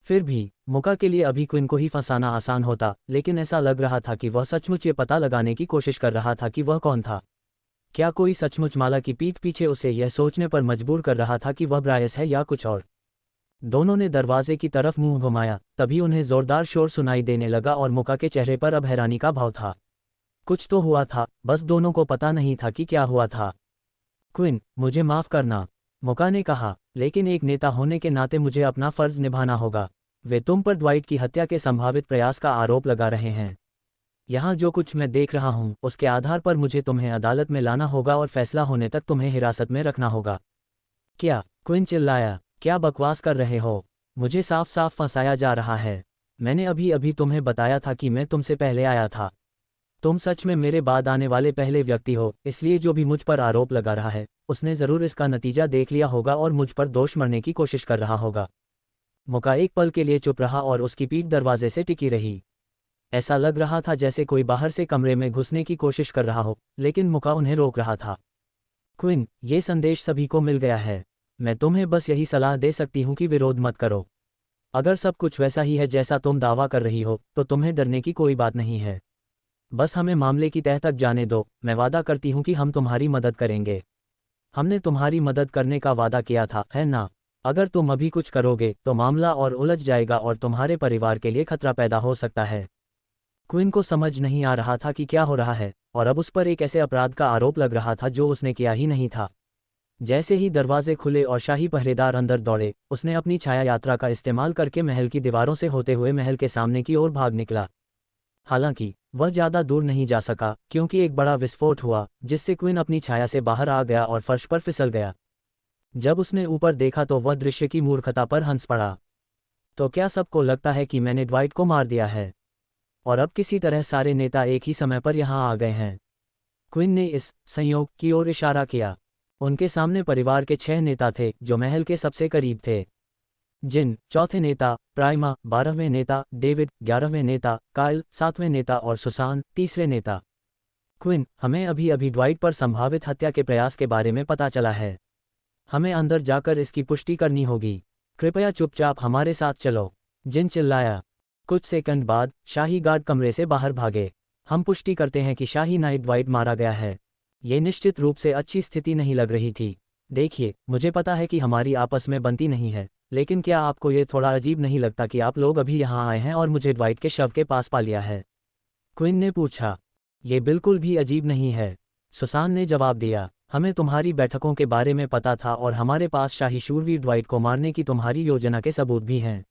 फिर भी मुका के लिए अभी क्विन को ही फंसाना आसान होता, लेकिन ऐसा लग रहा था कि वह सचमुच ये पता लगाने की कोशिश कर रहा था कि वह कौन था। क्या कोई सचमुच माला की पीठ पीछे उसे यह सोचने पर मजबूर कर रहा था कि वह ब्रायस है या कुछ और? दोनों ने दरवाजे की तरफ मुंह घुमाया, तभी उन्हें जोरदार शोर सुनाई देने लगा और मुका के चेहरे पर अब हैरानी का भाव था। कुछ तो हुआ था, बस दोनों को पता नहीं था कि क्या हुआ था। क्विन, मुझे माफ़ करना, मुका ने कहा, लेकिन एक नेता होने के नाते मुझे अपना फ़र्ज़ निभाना होगा। वे तुम पर ड्वाइट की हत्या के संभावित प्रयास का आरोप लगा रहे हैं। यहाँ जो कुछ मैं देख रहा हूँ उसके आधार पर मुझे तुम्हें अदालत में लाना होगा और फैसला होने तक तुम्हें हिरासत में रखना होगा। क्या? क्विन चिल्लाया, क्या बकवास कर रहे हो? मुझे साफ साफ फंसाया जा रहा है। मैंने अभी अभी तुम्हें बताया था कि मैं तुमसे पहले आया था। तुम सच में मेरे बाद आने वाले पहले व्यक्ति हो, इसलिए जो भी मुझ पर आरोप लगा रहा है उसने ज़रूर इसका नतीजा देख लिया होगा और मुझ पर दोष मढ़ने की कोशिश कर रहा होगा। मुका एक पल के लिए चुप रहा और उसकी पीठ दरवाजे से टिकी रही। ऐसा लग रहा था जैसे कोई बाहर से कमरे में घुसने की कोशिश कर रहा हो, लेकिन मुका उन्हें रोक रहा था। क्विन, ये संदेश सभी को मिल गया है। मैं तुम्हें बस यही सलाह दे सकती हूँ कि विरोध मत करो। अगर सब कुछ वैसा ही है जैसा तुम दावा कर रही हो तो तुम्हें डरने की कोई बात नहीं है। बस हमें मामले की तह तक जाने दो। मैं वादा करती हूँ कि हम तुम्हारी मदद करेंगे। हमने तुम्हारी मदद करने का वादा किया था, है ना? अगर तुम अभी कुछ करोगे तो मामला और उलझ जाएगा और तुम्हारे परिवार के लिए खतरा पैदा हो सकता है। क्विन को समझ नहीं आ रहा था कि क्या हो रहा है, और अब उस पर एक ऐसे अपराध का आरोप लग रहा था जो उसने किया ही नहीं था। जैसे ही दरवाजे खुले और शाही पहरेदार अंदर दौड़े, उसने अपनी छाया यात्रा का इस्तेमाल करके महल की दीवारों से होते हुए महल के सामने की ओर भाग निकला। हालांकि वह ज़्यादा दूर नहीं जा सका क्योंकि एक बड़ा विस्फोट हुआ जिससे क्विन अपनी छाया से बाहर आ गया और फर्श पर फिसल गया। जब उसने ऊपर देखा तो वह दृश्य की मूर्खता पर हंस पड़ा। तो क्या सबको लगता है कि मैंने ड्वाइट को मार दिया है और अब किसी तरह सारे नेता एक ही समय पर यहाँ आ गए हैं? क्विन ने इस संयोग की ओर इशारा किया। उनके सामने परिवार के 6 नेता थे जो महल के सबसे करीब थे। जिन, चौथे नेता प्राइमा, 12वें नेता डेविड, 11वें नेता काइल, 7वें नेता और सुसान, तीसरे नेता। क्विन, हमें अभी अभी ड्वाइट पर संभावित हत्या के प्रयास के बारे में पता चला है। हमें अंदर जाकर इसकी पुष्टि करनी होगी। कृपया चुपचाप हमारे साथ चलो, जिन चिल्लाया। कुछ सेकंड बाद शाही गार्ड कमरे से बाहर भागे। हम पुष्टि करते हैं कि शाही नाइट ड्वाइट मारा गया है। ये निश्चित रूप से अच्छी स्थिति नहीं लग रही थी। देखिए, मुझे पता है कि हमारी आपस में बनती नहीं है, लेकिन क्या आपको ये थोड़ा अजीब नहीं लगता कि आप लोग अभी यहाँ आए हैं और मुझे ड्वाइट के शव के पास पा लिया है? क्विन ने पूछा। ये बिल्कुल भी अजीब नहीं है, सुसान ने जवाब दिया। हमें तुम्हारी बैठकों के बारे में पता था और हमारे पास शाही शूरवीर ड्वाइट को मारने की तुम्हारी योजना के सबूत भी हैं।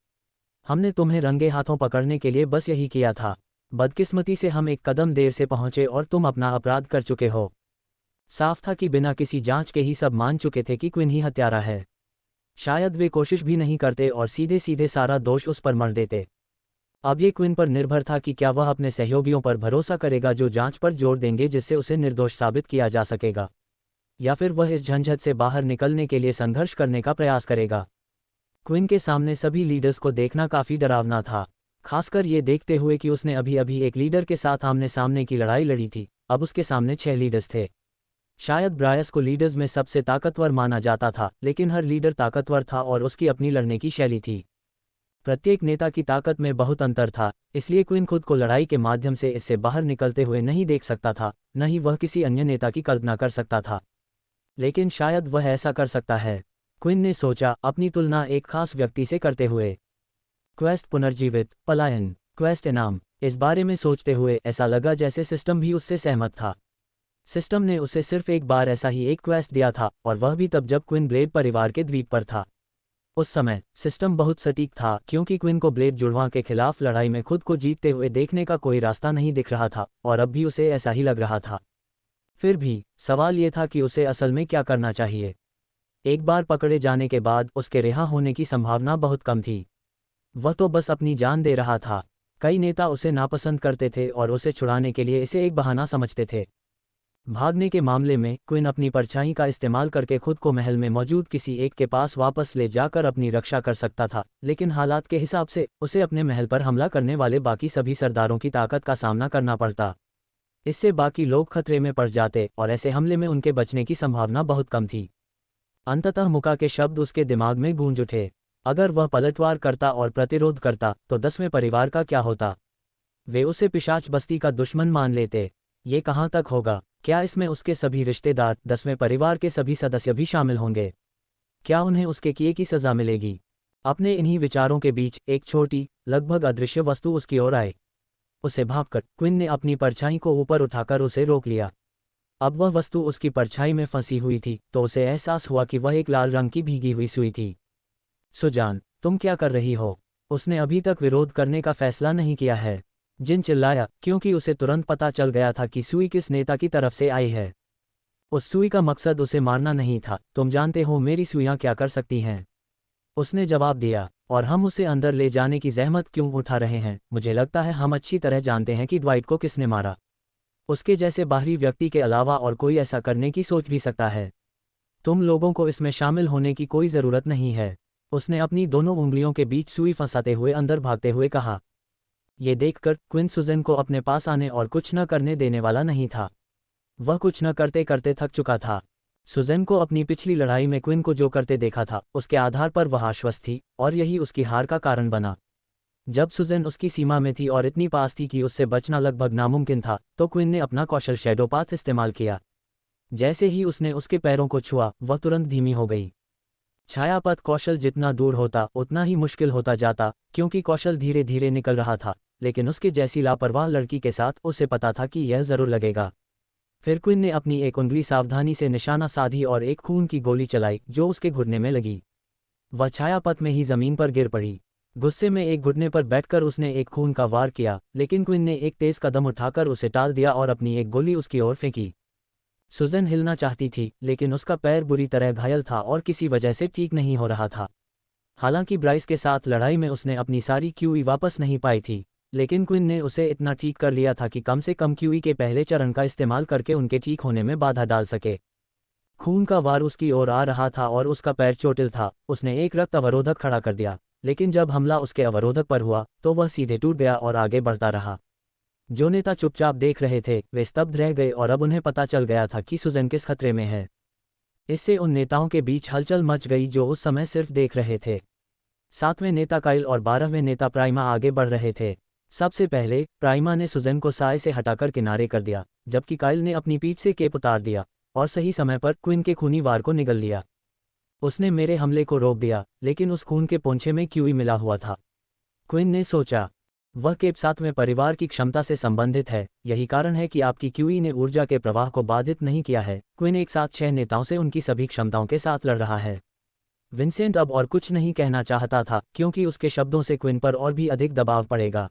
हमने तुम्हें रंगे हाथों पकड़ने के लिए बस यही किया था। बदकिस्मती से हम एक कदम देर से पहुंचे और तुम अपना अपराध कर चुके हो। साफ था कि बिना किसी जांच के ही सब मान चुके थे कि क्विन ही हत्यारा है। शायद वे कोशिश भी नहीं करते और सीधे सीधे सारा दोष उस पर मर देते। अब ये क्विन पर निर्भर था कि क्या वह अपने सहयोगियों पर भरोसा करेगा जो जांच पर जोर देंगे जिससे उसे निर्दोष साबित किया जा सकेगा, या फिर वह इस झंझट से बाहर निकलने के लिए संघर्ष करने का प्रयास करेगा। क्विन के सामने सभी लीडर्स को देखना काफ़ी डरावना था, खासकर ये देखते हुए कि उसने अभी अभी एक लीडर के साथ आमने सामने की लड़ाई लड़ी थी। अब उसके सामने 6 लीडर्स थे। शायद ब्रायस को लीडर्स में सबसे ताकतवर माना जाता था, लेकिन हर लीडर ताकतवर था और उसकी अपनी लड़ने की शैली थी। प्रत्येक नेता की ताकत में बहुत अंतर था, इसलिए क्विन खुद को लड़ाई के माध्यम से इससे बाहर निकलते हुए नहीं देख सकता था, न ही वह किसी अन्य नेता की कल्पना कर सकता था। लेकिन शायद वह ऐसा कर सकता है, क्विन ने सोचा, अपनी तुलना एक खास व्यक्ति से करते हुए। क्वेस्ट पुनर्जीवित, पलायन, क्वेस्ट इनाम। इस बारे में सोचते हुए ऐसा लगा जैसे सिस्टम भी उससे सहमत था। सिस्टम ने उसे सिर्फ एक बार ऐसा ही एक क्वेस्ट दिया था, और वह भी तब जब क्विन ब्लेड परिवार के द्वीप पर था। उस समय सिस्टम बहुत सटीक था, क्योंकि क्विन को ब्लेड जुड़वां के खिलाफ लड़ाई में खुद को जीतते हुए देखने का कोई रास्ता नहीं दिख रहा था, और अब भी उसे ऐसा ही लग रहा था। फिर भी सवाल ये था कि उसे असल में क्या करना चाहिए। एक बार पकड़े जाने के बाद उसके रिहा होने की संभावना बहुत कम थी। वह तो बस अपनी जान दे रहा था। कई नेता उसे नापसंद करते थे और उसे छुड़ाने के लिए इसे एक बहाना समझते थे। भागने के मामले में क्विन अपनी परछाई का इस्तेमाल करके खुद को महल में मौजूद किसी एक के पास वापस ले जाकर अपनी रक्षा कर सकता था, लेकिन हालात के हिसाब से उसे अपने महल पर हमला करने वाले बाकी सभी सरदारों की ताकत का सामना करना पड़ता। इससे बाकी लोग खतरे में पड़ जाते और ऐसे हमले में उनके बचने की संभावना बहुत कम थी। अंततः मुका के शब्द उसके दिमाग में गूंज उठे। अगर वह पलटवार करता और प्रतिरोध करता तो 10वें परिवार का क्या होता? वे उसे पिशाच बस्ती का दुश्मन मान लेते। ये कहाँ तक होगा? क्या इसमें उसके सभी रिश्तेदार, 10वें परिवार के सभी सदस्य भी शामिल होंगे? क्या उन्हें उसके किए की सज़ा मिलेगी? अपने इन्हीं विचारों के बीच एक छोटी, लगभग अदृश्य वस्तु उसकी ओर आए। उसे भांपकर क्विन ने अपनी परछाई को ऊपर उठाकर उसे रोक लिया। अब वह वस्तु उसकी परछाई में फंसी हुई थी, तो उसे एहसास हुआ कि वह एक लाल रंग की भीगी हुई सुई थी। सुजान, तुम क्या कर रही हो? उसने अभी तक विरोध करने का फैसला नहीं किया है। जिन चिल्लाया, क्योंकि उसे तुरंत पता चल गया था कि सुई किस नेता की तरफ से आई है। उस सुई का मकसद उसे मारना नहीं था। तुम जानते हो मेरी सुइयां क्या कर सकती हैं? उसने जवाब दिया। और हम उसे अंदर ले जाने की जहमत क्यों उठा रहे हैं? मुझे लगता है हम अच्छी तरह जानते हैं कि ड्वाइट को किसने मारा। उसके जैसे बाहरी व्यक्ति के अलावा और कोई ऐसा करने की सोच भी सकता है। तुम लोगों को इसमें शामिल होने की कोई ज़रूरत नहीं है। उसने अपनी दोनों उंगलियों के बीच सुई फंसाते हुए अंदर भागते हुए कहा। ये देखकर क्विन सुजन को अपने पास आने और कुछ न करने देने वाला नहीं था। वह कुछ न करते करते थक चुका था। सुजन को अपनी पिछली लड़ाई में क्विन को जो करते देखा था, उसके आधार पर वह आश्वस्त थी, और यही उसकी हार का कारण बना। जब सुजन उसकी सीमा में थी और इतनी पास थी कि उससे बचना लगभग नामुमकिन था, तो क्विन ने अपना कौशल शैडो पाथ इस्तेमाल किया। जैसे ही उसने उसके पैरों को छुआ, वह तुरंत धीमी हो गई। छायापथ कौशल जितना दूर होता उतना ही मुश्किल होता जाता, क्योंकि कौशल धीरे धीरे निकल रहा था, लेकिन उसके जैसी लापरवाह लड़की के साथ उसे पता था कि यह जरूर लगेगा। फिर क्विन ने अपनी एक उंगली सावधानी से निशाना साधी और एक खून की गोली चलाई जो उसके घुटने में लगी। वह छायापथ में ही जमीन पर गिर पड़ी। गुस्से में एक घुटने पर बैठकर उसने एक खून का वार किया, लेकिन क्विन ने एक तेज कदम उठाकर उसे टाल दिया और अपनी एक गोली उसकी ओर फेंकी। सुजन हिलना चाहती थी, लेकिन उसका पैर बुरी तरह घायल था और किसी वजह से ठीक नहीं हो रहा था। हालांकि ब्राइस के साथ लड़ाई में उसने अपनी सारी क्यूई वापस नहीं पाई थी, लेकिन क्विन ने उसे इतना ठीक कर लिया था कि कम से कम क्यूई के पहले चरण का इस्तेमाल करके उनके ठीक होने में बाधा डाल सके। खून का वार उसकी ओर आ रहा था और उसका पैर चोटिल था। उसने एक रक्त अवरोधक खड़ा कर दिया, लेकिन जब हमला उसके अवरोधक पर हुआ तो वह सीधे टूट गया और आगे बढ़ता रहा। जो नेता चुपचाप देख रहे थे वे स्तब्ध रह गए, और अब उन्हें पता चल गया था कि सुजन किस खतरे में है। इससे उन नेताओं के बीच हलचल मच गई जो उस समय सिर्फ देख रहे थे। 7वें नेता काइल और 12वें नेता प्राइमा आगे बढ़ रहे थे। सबसे पहले प्राइमा ने सुजन को साय से हटाकर किनारे कर दिया, जबकि काइल ने अपनी पीठ से केप उतार दिया और सही समय पर क्विन के खूनी वार को निगल लिया। उसने मेरे हमले को रोक दिया, लेकिन उस खून के पोंछे में क्यूई मिला हुआ था। क्विन ने सोचा। वह केप 7 में परिवार की क्षमता से संबंधित है, यही कारण है कि आपकी क्यूई ने ऊर्जा के प्रवाह को बाधित नहीं किया है। क्विन एक साथ 6 नेताओं से उनकी सभी क्षमताओं के साथ लड़ रहा है। विंसेंट अब और कुछ नहीं कहना चाहता था, क्योंकि उसके शब्दों से क्विन पर और भी अधिक दबाव पड़ेगा।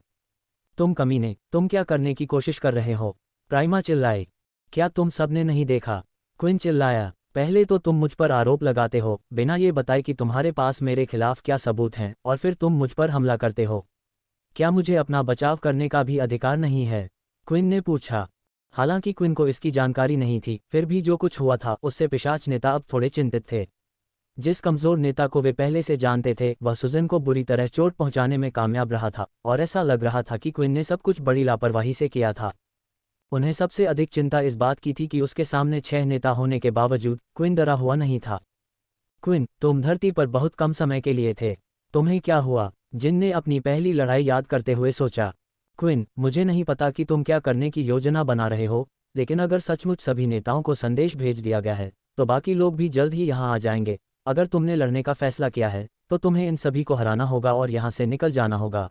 तुम कमीने, तुम क्या करने की कोशिश कर रहे हो? प्राइमा चिल्लाई। क्या तुम सबने नहीं देखा? क्विन चिल्लाया। पहले तो तुम मुझ पर आरोप लगाते हो, बिना ये बताए कि तुम्हारे पास मेरे खिलाफ क्या सबूत हैं, और फिर तुम मुझ पर हमला करते हो। क्या मुझे अपना बचाव करने का भी अधिकार नहीं है? क्विन ने पूछा। हालांकि क्विन को इसकी जानकारी नहीं थी, फिर भी जो कुछ हुआ था उससे पिशाच नेता अब थोड़े चिंतित थे। जिस कमज़ोर नेता को वे पहले से जानते थे, वह सुजन को बुरी तरह चोट पहुंचाने में कामयाब रहा था, और ऐसा लग रहा था कि क्विन ने सब कुछ बड़ी लापरवाही से किया था। उन्हें सबसे अधिक चिंता इस बात की थी कि उसके सामने 6 नेता होने के बावजूद क्विन डरा हुआ नहीं था। क्विन, तुम धरती पर बहुत कम समय के लिए थे। तुम्हें क्या हुआ? जिन ने अपनी पहली लड़ाई याद करते हुए सोचा। क्विन, मुझे नहीं पता कि तुम क्या करने की योजना बना रहे हो, लेकिन अगर सचमुच सभी नेताओं को संदेश भेज दिया गया है, तो बाकी लोग भी जल्द ही यहाँ आ जाएंगे। अगर तुमने लड़ने का फैसला किया है, तो तुम्हें इन सभी को हराना होगा और यहाँ से निकल जाना होगा।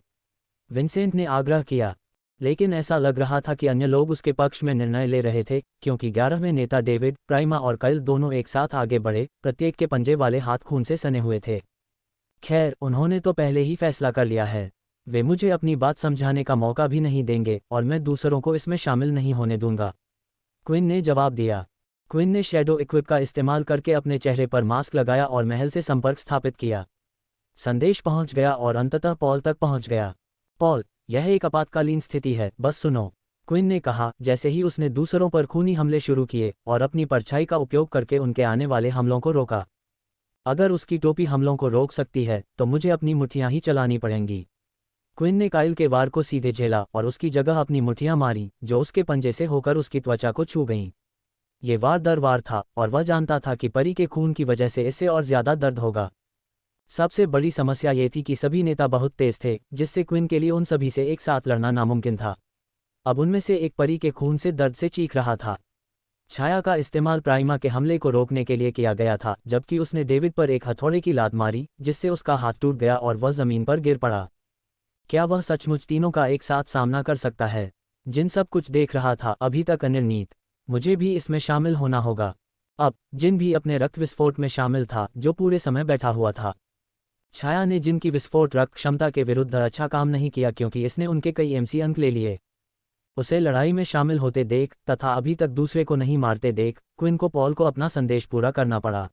विंसेंट ने आग्रह किया। लेकिन ऐसा लग रहा था कि अन्य लोग उसके पक्ष में निर्णय ले रहे थे, क्योंकि 11वें नेता डेविड, प्राइमा और काइल दोनों एक साथ आगे बढ़े, प्रत्येक के पंजे वाले हाथ खून से सने हुए थे। खैर, उन्होंने तो पहले ही फैसला कर लिया है। वे मुझे अपनी बात समझाने का मौका भी नहीं देंगे, और मैं दूसरों को इसमें शामिल नहीं होने दूंगा, क्विन ने जवाब दिया। क्विन ने शैडो इक्विप का इस्तेमाल करके अपने चेहरे पर मास्क लगाया और महल से संपर्क स्थापित किया। संदेश पहुंच गया और अंततः पॉल तक पहुंच गया। पॉल, यह एक आपातकालीन स्थिति है, बस सुनो, क्विन ने कहा, जैसे ही उसने दूसरों पर खूनी हमले शुरू किए और अपनी परछाई का उपयोग करके उनके आने वाले हमलों को रोका। अगर उसकी टोपी हमलों को रोक सकती है, तो मुझे अपनी मुठ्ठियां ही चलानी पड़ेंगी। क्विन ने काइल के वार को सीधे झेला और उसकी जगह अपनी मुठ्ठियां मारी, जो उसके पंजे से होकर उसकी त्वचा को छू गईं। ये वार दर वार था, और वह जानता था कि परी के खून की वजह से इससे और ज्यादा दर्द होगा। सबसे बड़ी समस्या ये थी कि सभी नेता बहुत तेज थे, जिससे क्विन के लिए उन सभी से एक साथ लड़ना नामुमकिन था। अब उनमें से एक परी के खून से दर्द से चीख रहा था। छाया का इस्तेमाल प्राइमा के हमले को रोकने के लिए किया गया था, जबकि उसने डेविड पर एक हथौड़े की लात मारी, जिससे उसका हाथ टूट गया और वह जमीन पर गिर पड़ा। क्या वह सचमुच तीनों का एक साथ सामना कर सकता है? जिन सब कुछ देख रहा था अभी तक अनिर्णीत। मुझे भी इसमें शामिल होना होगा। अब जिन भी अपने रक्त विस्फोट में शामिल था, जो पूरे समय बैठा हुआ था। छाया ने जिन की विस्फोट रक्त क्षमता के विरुद्ध अच्छा काम नहीं किया, क्योंकि इसने उनके कई एमसी अंक ले लिए। उसे लड़ाई में शामिल होते देख तथा अभी तक दूसरे को नहीं मारते देख, क्विन को पॉल को अपना संदेश पूरा करना पड़ा।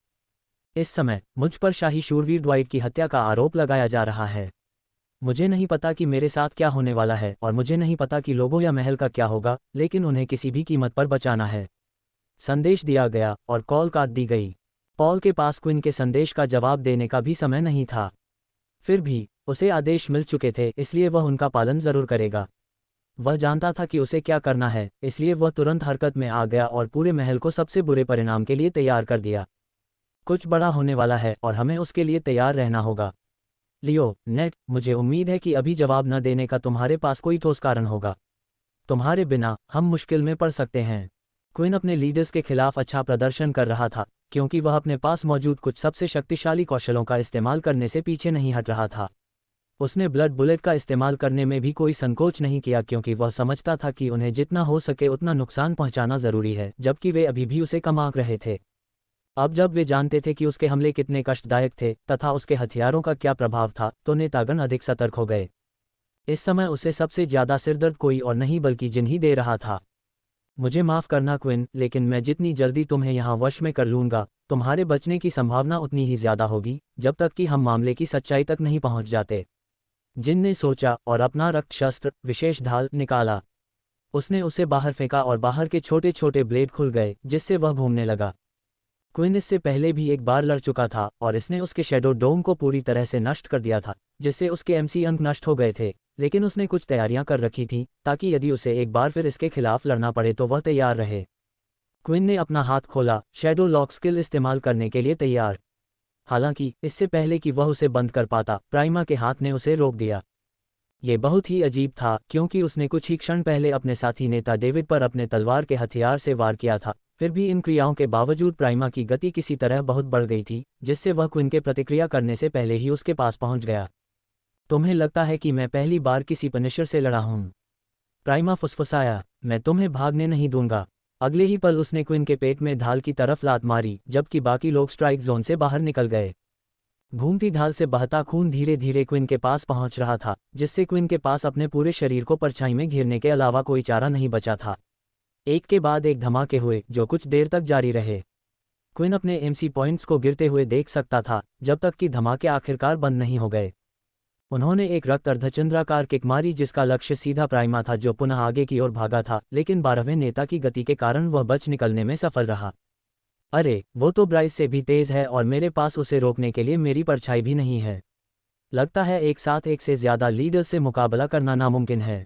इस समय मुझ पर शाही शूरवीर ड्वाइट की हत्या का आरोप लगाया जा रहा है। मुझे नहीं पता कि मेरे साथ क्या होने वाला है, और मुझे नहीं पता कि लोगों या महल का क्या होगा, लेकिन उन्हें किसी भी कीमत पर बचाना है। संदेश दिया गया और कॉल काट दी गई। पॉल के पास क्विन के संदेश का जवाब देने का भी समय नहीं था। फिर भी उसे आदेश मिल चुके थे, इसलिए वह उनका पालन जरूर करेगा। वह जानता था कि उसे क्या करना है, इसलिए वह तुरंत हरकत में आ गया और पूरे महल को सबसे बुरे परिणाम के लिए तैयार कर दिया। कुछ बड़ा होने वाला है और हमें उसके लिए तैयार रहना होगा। लियो, नेट, मुझे उम्मीद है कि अभी जवाब न देने का तुम्हारे पास कोई ठोस कारण होगा। तुम्हारे बिना हम मुश्किल में पड़ सकते हैं। क्विन अपने लीडर्स के खिलाफ अच्छा प्रदर्शन कर रहा था, क्योंकि वह अपने पास मौजूद कुछ सबसे शक्तिशाली कौशलों का इस्तेमाल करने से पीछे नहीं हट रहा था। उसने ब्लड बुलेट का इस्तेमाल करने में भी कोई संकोच नहीं किया, क्योंकि वह समझता था कि उन्हें जितना हो सके उतना नुकसान पहुंचाना जरूरी है, जबकि वे अभी भी उसे कम आंक रहे थे। अब जब वे जानते थे कि उसके हमले कितने कष्टदायक थे तथा उसके हथियारों का क्या प्रभाव था, तो नेतागण अधिक सतर्क हो गए। इस समय उसे सबसे ज्यादा सिरदर्द कोई और नहीं बल्कि जिन ही दे रहा था। मुझे माफ करना क्विन, लेकिन मैं जितनी जल्दी तुम्हें यहाँ वश में कर लूंगा, तुम्हारे बचने की संभावना उतनी ही ज्यादा होगी, जब तक कि हम मामले की सच्चाई तक नहीं पहुंच जाते। जिन ने सोचा और अपना रक्त शस्त्र, विशेष ढाल, निकाला। उसने उसे बाहर फेंका और बाहर के छोटे छोटे ब्लेड खुल गए, जिससे वह घूमने लगा। क्विन इससे पहले भी एक बार लड़ चुका था और इसने उसके शैडो डोम को पूरी तरह से नष्ट कर दिया था, जिससे उसके एमसी अंक नष्ट हो गए थे, लेकिन उसने कुछ तैयारियां कर रखी थीं, ताकि यदि उसे एक बार फिर इसके खिलाफ लड़ना पड़े तो वह तैयार रहे। क्विन ने अपना हाथ खोला, शैडो लॉक स्किल इस्तेमाल करने के लिए तैयार। हालांकि इससे पहले कि वह उसे बंद कर पाता, प्राइमा के हाथ ने उसे रोक दिया। ये बहुत ही अजीब था, क्योंकि उसने कुछ ही क्षण पहले अपने साथी नेता डेविड पर अपने तलवार के हथियार से वार किया था। फिर भी इन क्रियाओं के बावजूद प्राइमा की गति किसी तरह बहुत बढ़ गई थी, जिससे वह क्विन के प्रतिक्रिया करने से पहले ही उसके पास पहुंच गया। तुम्हें लगता है कि मैं पहली बार किसी पनिशर से लड़ा हूँ? प्राइमा फुसफुसाया, मैं तुम्हें भागने नहीं दूंगा। अगले ही पल उसने क्विन के पेट में ढाल की तरफ लात मारी, जबकि बाकी लोग स्ट्राइक जोन से बाहर निकल गए। घूमती ढाल से बहता खून धीरे धीरे क्विन के पास पहुंच रहा था, जिससे क्विन के पास अपने पूरे शरीर को परछाई में घेरने के अलावा कोई चारा नहीं बचा था। एक के बाद एक धमाके हुए, जो कुछ देर तक जारी रहे। क्विन अपने एमसी पॉइंट्स को गिरते हुए देख सकता था, जब तक कि धमाके आखिरकार बंद नहीं हो गए। उन्होंने एक रक्त अर्धचंद्राकार किक मारी, जिसका लक्ष्य सीधा प्राइमा था, जो पुनः आगे की ओर भागा था, लेकिन 12वें नेता की गति के कारण वह बच निकलने में सफल रहा। अरे, वो तो ब्राइस से भी तेज है और मेरे पास उसे रोकने के लिए मेरी परछाई भी नहीं है। लगता है एक साथ एक से ज्यादा लीडर्स से मुकाबला करना नामुमकिन है।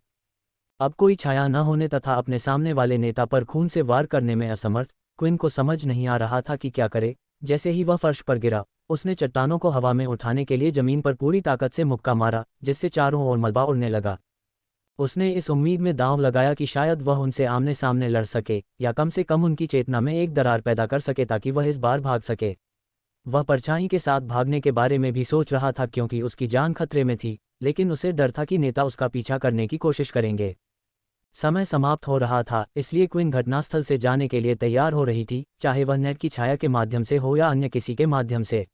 अब कोई छाया न होने तथा अपने सामने वाले नेता पर खून से वार करने में असमर्थ, क्विन को समझ नहीं आ रहा था कि क्या करे। जैसे ही वह फर्श पर गिरा, उसने चट्टानों को हवा में उठाने के लिए जमीन पर पूरी ताकत से मुक्का मारा, जिससे चारों ओर मलबा उड़ने लगा। उसने इस उम्मीद में दांव लगाया कि शायद वह उनसे आमने सामने लड़ सके, या कम से कम उनकी चेतना में एक दरार पैदा कर सके ताकि वह इस बार भाग सके। वह परछाई के साथ भागने के बारे में भी सोच रहा था, क्योंकि उसकी जान खतरे में थी, लेकिन उसे डर था कि नेता उसका पीछा करने की कोशिश करेंगे। समय समाप्त हो रहा था, इसलिए क्विन घटनास्थल से जाने के लिए तैयार हो रही थी, चाहे वह नेट की छाया के माध्यम से हो या अन्य किसी के माध्यम से।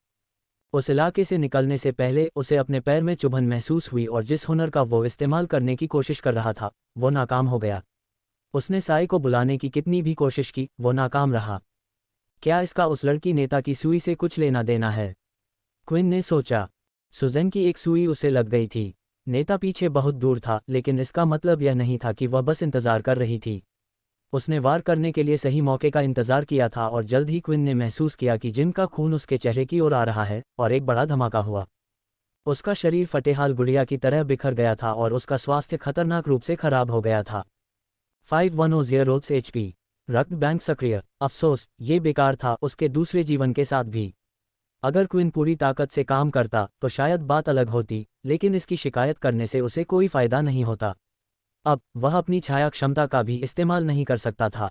उस इलाके से निकलने से पहले उसे अपने पैर में चुभन महसूस हुई, और जिस हुनर का वो इस्तेमाल करने की कोशिश कर रहा था, वो नाकाम हो गया। उसने साई को बुलाने की कितनी भी कोशिश की, वो नाकाम रहा। क्या इसका उस लड़की नेता की सुई से कुछ लेना देना है? क्विन ने सोचा। सुजैन की एक सुई उसे लग गई थी। नेता पीछे बहुत दूर था, लेकिन इसका मतलब यह नहीं था कि वह बस इंतजार कर रही थी। उसने वार करने के लिए सही मौके का इंतजार किया था, और जल्द ही क्विन ने महसूस किया कि जिन का खून उसके चेहरे की ओर आ रहा है, और एक बड़ा धमाका हुआ। उसका शरीर फटेहाल गुड़िया की तरह बिखर गया था, और उसका स्वास्थ्य खतरनाक रूप से खराब हो गया था। 5100 HP। रक्त बैंक सक्रिय। अफसोस, ये बेकार था उसके दूसरे जीवन के साथ भी। अगर क्विन पूरी ताकत से काम करता तो शायद बात अलग होती, लेकिन इसकी शिकायत करने से उसे कोई फायदा नहीं होता। अब वह अपनी छाया क्षमता का भी इस्तेमाल नहीं कर सकता था।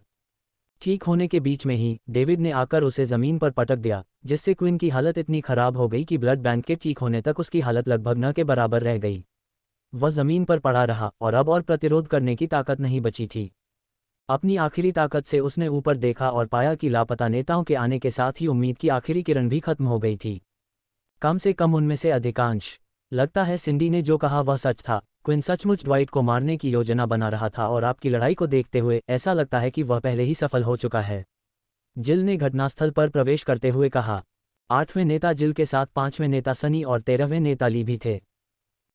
ठीक होने के बीच में ही डेविड ने आकर उसे जमीन पर पटक दिया, जिससे क्विन की हालत इतनी खराब हो गई कि ब्लड बैंक के ठीक होने तक उसकी हालत लगभग न के बराबर रह गई। वह जमीन पर पड़ा रहा, और अब और प्रतिरोध करने की ताकत नहीं बची थी। अपनी आखिरी ताकत से उसने ऊपर देखा और पाया कि लापता नेताओं के आने के साथ ही उम्मीद की आखिरी किरण भी खत्म हो गई थी। कम से कम उनमें से अधिकांश। लगता है सिंडी ने जो कहा वह सच था। क्विन सचमुच ड्वाइट को मारने की योजना बना रहा था, और आपकी लड़ाई को देखते हुए ऐसा लगता है कि वह पहले ही सफल हो चुका है। जिल ने घटनास्थल पर प्रवेश करते हुए कहा। 8वें नेता जिल के साथ 5वें नेता सनी और 13वें नेता ली भी थे।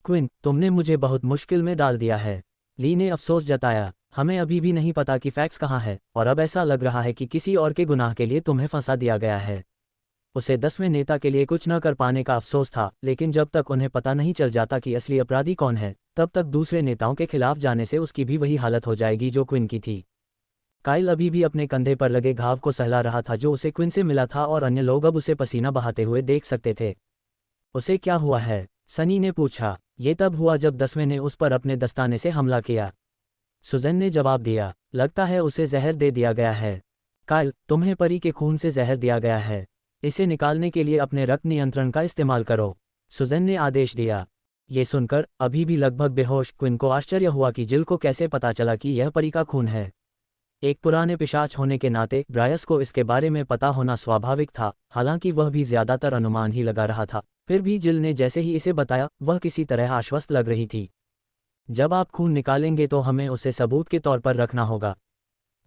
क्विन, तुमने मुझे बहुत मुश्किल में डाल दिया है। ली ने अफसोस जताया। हमें अभी भी नहीं पता कि फैक्स कहाँ है, और अब ऐसा लग रहा है कि किसी और के गुनाह के लिए तुम्हें फंसा दिया गया है। उसे 10वें नेता के लिए कुछ न कर पाने का अफसोस था, लेकिन जब तक उन्हें पता नहीं चल जाता कि असली अपराधी कौन है, तब तक दूसरे नेताओं के खिलाफ जाने से उसकी भी वही हालत हो जाएगी जो क्विन की थी। काइल अभी भी अपने कंधे पर लगे घाव को सहला रहा था जो उसे क्विन से मिला था, और अन्य लोग अब उसे पसीना बहाते हुए देख सकते थे। उसे क्या हुआ है? सनी ने पूछा। ये तब हुआ जब 10वें ने उस पर अपने दस्ताने से हमला किया। सुजैन ने जवाब दिया। लगता है उसे जहर दे दिया गया है। काइल, तुम्हें परी के खून से जहर दिया गया है। इसे निकालने के लिए अपने रक्त नियंत्रण का इस्तेमाल करो, सुजैन ने आदेश दिया। ये सुनकर अभी भी लगभग बेहोश क्विन को आश्चर्य हुआ कि जिल को कैसे पता चला कि यह परी का खून है। एक पुराने पिशाच होने के नाते ब्रायस को इसके बारे में पता होना स्वाभाविक था, हालांकि वह भी ज्यादातर अनुमान ही लगा रहा था। फिर भी जिल ने जैसे ही इसे बताया, वह किसी तरह आश्वस्त लग रही थी। जब आप खून निकालेंगे तो हमें उसे सबूत के तौर पर रखना होगा,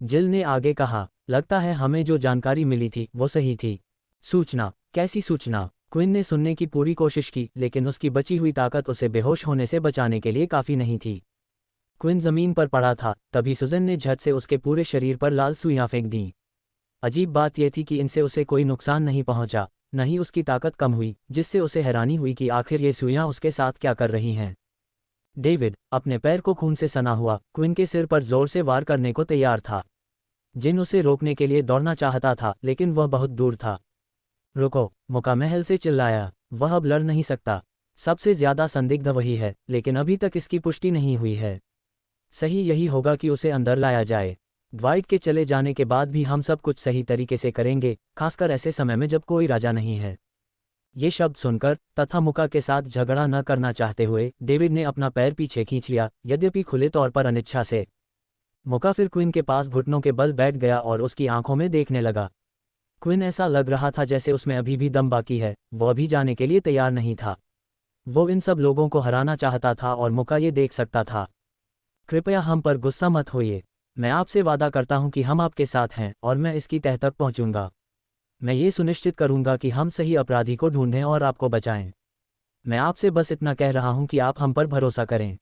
जिल ने आगे कहा। लगता है हमें जो जानकारी मिली थी वो सही थी। सूचना? कैसी सूचना? क्विन ने सुनने की पूरी कोशिश की, लेकिन उसकी बची हुई ताकत उसे बेहोश होने से बचाने के लिए काफ़ी नहीं थी। क्विन जमीन पर पड़ा था, तभी सुजैन ने झट से उसके पूरे शरीर पर लाल सुइयां फेंक दी। अजीब बात यह थी कि इनसे उसे कोई नुकसान नहीं पहुंचा, न ही उसकी ताकत कम हुई, जिससे उसे हैरानी हुई कि आखिर ये सुइयां उसके साथ क्या कर रही हैं। डेविड, अपने पैर को खून से सना हुआ, क्विन के सिर पर जोर से वार करने को तैयार था। जिन उसे रोकने के लिए दौड़ना चाहता था, लेकिन वह बहुत दूर था। रुको, मुकामहल से चिल्लाया। वह अब लड़ नहीं सकता। सबसे ज्यादा संदिग्ध वही है, लेकिन अभी तक इसकी पुष्टि नहीं हुई है। सही यही होगा कि उसे अंदर लाया जाए। ड्वाइट के चले जाने के बाद भी हम सब कुछ सही तरीके से करेंगे, खासकर ऐसे समय में जब कोई राजा नहीं है। ये शब्द सुनकर तथा मुका के साथ झगड़ा न करना चाहते हुए डेविड ने अपना पैर पीछे खींच लिया, यद्यपि खुले तौर पर अनिच्छा से। मुका फिर क्वीन के पास घुटनों के बल बैठ गया और उसकी आंखों में देखने लगा। क्वीन ऐसा लग रहा था जैसे उसमें अभी भी दम बाकी है, वो अभी जाने के लिए तैयार नहीं था। वो इन सब लोगों को हराना चाहता था और मुका ये देख सकता था। कृपया हम पर गुस्सा मत होइए। मैं आपसे वादा करता हूं कि हम आपके साथ हैं और मैं इसकी तह तक पहुंचूंगा। मैं ये सुनिश्चित करूंगा कि हम सही अपराधी को ढूंढें और आपको बचाएं। मैं आपसे बस इतना कह रहा हूं कि आप हम पर भरोसा करें।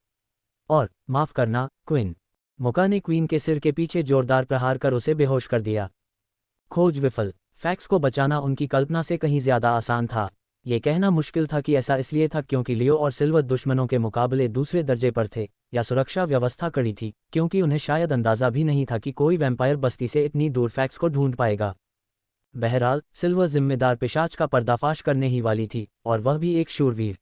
और माफ़ करना, क्वीन। मुका ने क्वीन के सिर के पीछे जोरदार प्रहार कर उसे बेहोश कर दिया। खोज विफल। फैक्स को बचाना उनकी कल्पना से कहीं ज़्यादा आसान था। ये कहना मुश्किल था कि ऐसा इसलिए था क्योंकि लियो और सिल्वर दुश्मनों के मुकाबले दूसरे दर्जे पर थे, या सुरक्षा व्यवस्था कड़ी थी, क्योंकि उन्हें शायद अंदाज़ा भी नहीं था कि कोई वैम्पायर बस्ती से इतनी दूर फैक्स को ढूंढ पाएगा। बहरहाल सिल्वर जिम्मेदार पिशाच का पर्दाफाश करने ही वाली थी, और वह भी एक शूरवीर।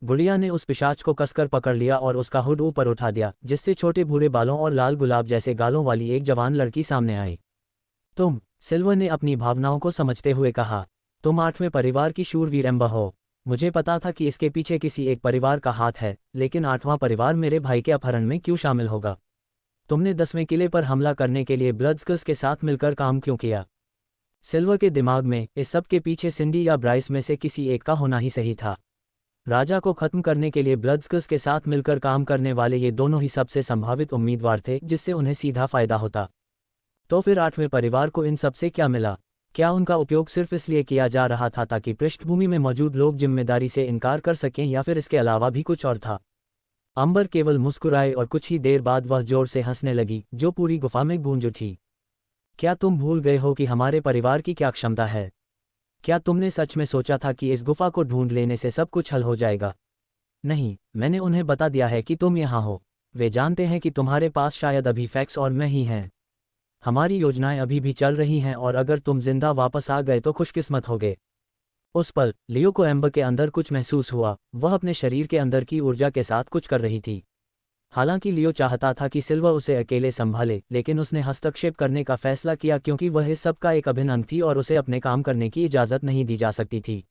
गुड़िया ने उस पिशाच को कसकर पकड़ लिया और उसका हुड ऊपर उठा दिया, जिससे छोटे भूरे बालों और लाल गुलाब जैसे गालों वाली एक जवान लड़की सामने आई। तुम, सिल्वर ने अपनी भावनाओं को समझते हुए कहा, तुम 8वें परिवार की शूरवीर एम्बर हो। मुझे पता था कि इसके पीछे किसी एक परिवार का हाथ है, लेकिन 8वां परिवार मेरे भाई के अपहरण में क्यों शामिल होगा? तुमने 10वें किले पर हमला करने के लिए ब्लड्सकर्स के साथ मिलकर काम क्यों किया? सिल्वर के दिमाग में इस सब के पीछे सिंडी या ब्राइस में से किसी एक का होना ही सही था। राजा को खत्म करने के लिए ब्लड्सकर्स के साथ मिलकर काम करने वाले ये दोनों ही सबसे संभावित उम्मीदवार थे जिससे उन्हें सीधा फायदा होता। तो फिर 8वें परिवार को इन सबसे क्या मिला? क्या उनका उपयोग सिर्फ इसलिए किया जा रहा था ताकि पृष्ठभूमि में मौजूद लोग जिम्मेदारी से इनकार कर सकें, या फिर इसके अलावा भी कुछ और था? अंबर केवल मुस्कुराए और कुछ ही देर बाद वह जोर से हंसने लगी, जो पूरी गुफा में गूंज उठी। क्या तुम भूल गए हो कि हमारे परिवार की क्या क्षमता है? क्या तुमने सच में सोचा था कि इस गुफा को ढूंढ लेने से सब कुछ हल हो जाएगा? नहीं, मैंने उन्हें बता दिया है कि तुम यहाँ हो। वे जानते हैं कि तुम्हारे पास शायद अभी फैक्स और मैं ही हैं। हमारी योजनाएं अभी भी चल रही हैं और अगर तुम जिंदा वापस आ गए तो खुशकिस्मत होगे। उस पल लियो को एम्बर के अंदर कुछ महसूस हुआ। वह अपने शरीर के अंदर की ऊर्जा के साथ कुछ कर रही थी। हालांकि लियो चाहता था कि सिल्वर उसे अकेले संभाले, लेकिन उसने हस्तक्षेप करने का फैसला किया क्योंकि वह इस सब का एक अभिन्न अंग थी और उसे अपने काम करने की इजाज़त नहीं दी जा सकती थी।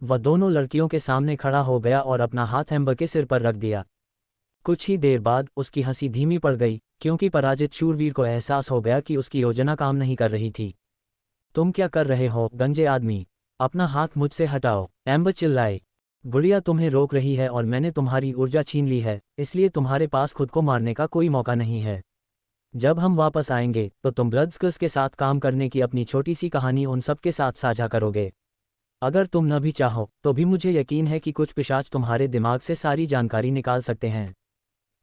वह दोनों लड़कियों के सामने खड़ा हो गया और अपना हाथ एम्बर के सिर पर रख दिया। कुछ ही देर बाद उसकी हंसी धीमी पड़ गई, क्योंकि पराजित शूरवीर को एहसास हो गया कि उसकी योजना काम नहीं कर रही थी। तुम क्या कर रहे हो, गंजे आदमी? अपना हाथ मुझसे हटाओ, एम्बर चिल्लाए। गुड़िया तुम्हें रोक रही है और मैंने तुम्हारी ऊर्जा छीन ली है, इसलिए तुम्हारे पास खुद को मारने का कोई मौका नहीं है। जब हम वापस आएंगे तो तुम ब्लड्सकर्स के साथ काम करने की अपनी छोटी सी कहानी उन सब के साथ साझा करोगे। अगर तुम न भी चाहो तो भी मुझे यकीन है कि कुछ पिशाच तुम्हारे दिमाग से सारी जानकारी निकाल सकते हैं।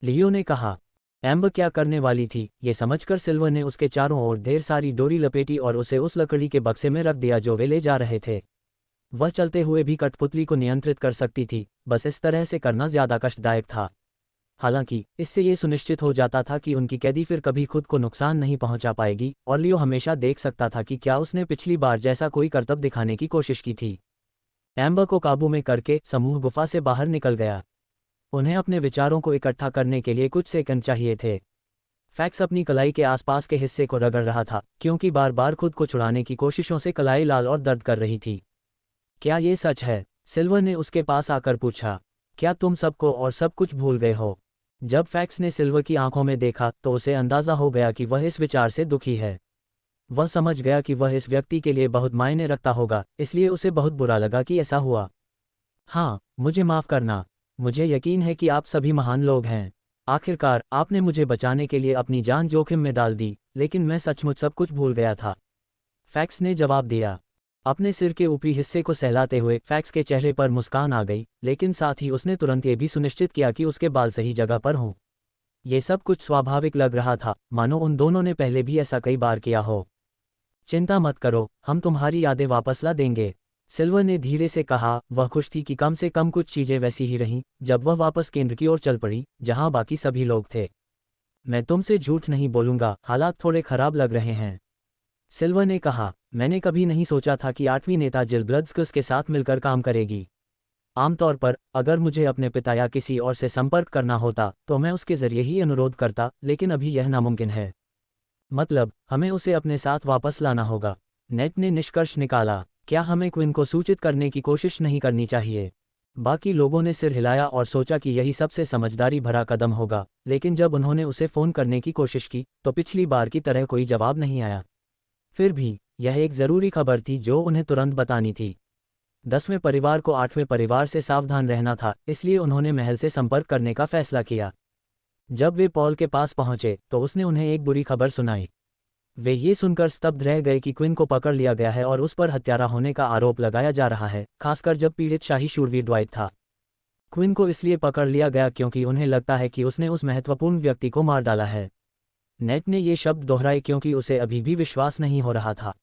लियो ने कहा। एम्बर क्या करने वाली थी, ये समझकर सिल्वर ने उसके चारों ओर ढेर सारी डोरी लपेटी और उसे उस लकड़ी के बक्से में रख दिया जो वे ले जा रहे थे। वह चलते हुए भी कठपुतली को नियंत्रित कर सकती थी, बस इस तरह से करना ज़्यादा कष्टदायक था। हालांकि इससे ये सुनिश्चित हो जाता था कि उनकी कैदी फिर कभी खुद को नुकसान नहीं पहुंचा पाएगी, और लियो हमेशा देख सकता था कि क्या उसने पिछली बार जैसा कोई करतब दिखाने की कोशिश की थी। एम्बर को काबू में करके समूह गुफा से बाहर निकल गया। उन्हें अपने विचारों को इकट्ठा करने के लिए कुछ सेकंड चाहिए थे। फैक्स अपनी कलाई के आसपास के हिस्से को रगड़ रहा था, क्योंकि बार बार खुद को छुड़ाने की कोशिशों से कलाई लाल और दर्द कर रही थी। क्या ये सच है? सिल्वर ने उसके पास आकर पूछा। क्या तुम सबको और सब कुछ भूल गए हो? जब फैक्स ने सिल्वर की आंखों में देखा तो उसे अंदाज़ा हो गया कि वह इस विचार से दुखी है। वह समझ गया कि वह इस व्यक्ति के लिए बहुत मायने रखता होगा, इसलिए उसे बहुत बुरा लगा कि ऐसा हुआ। हाँ, मुझे माफ़ करना। मुझे यकीन है कि आप सभी महान लोग हैं। आखिरकार आपने मुझे बचाने के लिए अपनी जान जोखिम में डाल दी, लेकिन मैं सचमुच सब कुछ भूल गया था। फैक्स ने जवाब दिया। अपने सिर के ऊपरी हिस्से को सहलाते हुए फैक्स के चेहरे पर मुस्कान आ गई, लेकिन साथ ही उसने तुरंत ये भी सुनिश्चित किया कि उसके बाल सही जगह पर हों। ये सब कुछ स्वाभाविक लग रहा था, मानो उन दोनों ने पहले भी ऐसा कई बार किया हो। चिंता मत करो, हम तुम्हारी यादें वापस ला देंगे, सिल्वर ने धीरे से कहा। वह खुश थी कि कम से कम कुछ चीज़ें वैसी ही रहीं जब वह वापस केंद्र की ओर चल पड़ी, जहां बाकी सभी लोग थे। मैं तुमसे झूठ नहीं बोलूंगा, हालात थोड़े खराब लग रहे हैं, सिल्वर ने कहा। मैंने कभी नहीं सोचा था कि 8वीं नेता जिल ब्लड्सकर्स के साथ मिलकर काम करेगी। आमतौर पर अगर मुझे अपने पिता या किसी और से संपर्क करना होता तो मैं उसके जरिए ही अनुरोध करता, लेकिन अभी यह नामुमकिन है। मतलब, हमें उसे अपने साथ वापस लाना होगा, नेट ने निष्कर्ष निकाला। क्या हमें क्विन को सूचित करने की कोशिश नहीं करनी चाहिए? बाकी लोगों ने सिर हिलाया और सोचा कि यही सबसे समझदारी भरा कदम होगा, लेकिन जब उन्होंने उसे फ़ोन करने की कोशिश की तो पिछली बार की तरह कोई जवाब नहीं आया। फिर भी यह एक ज़रूरी खबर थी जो उन्हें तुरंत बतानी थी। 10वें परिवार को 8वें परिवार से सावधान रहना था, इसलिए उन्होंने महल से संपर्क करने का फैसला किया। जब वे पॉल के पास पहुंचे तो उसने उन्हें एक बुरी खबर सुनाई। वे ये सुनकर स्तब्ध रह गए कि क्विन को पकड़ लिया गया है और उस पर हत्यारा होने का आरोप लगाया जा रहा है, खासकर जब पीड़ित शाही शूरवीर ड्वाइट था। क्विन को इसलिए पकड़ लिया गया क्योंकि उन्हें लगता है कि उसने उस महत्वपूर्ण व्यक्ति को मार डाला है। नेट ने ये शब्द दोहराए क्योंकि उसे अभी भी विश्वास नहीं हो रहा था।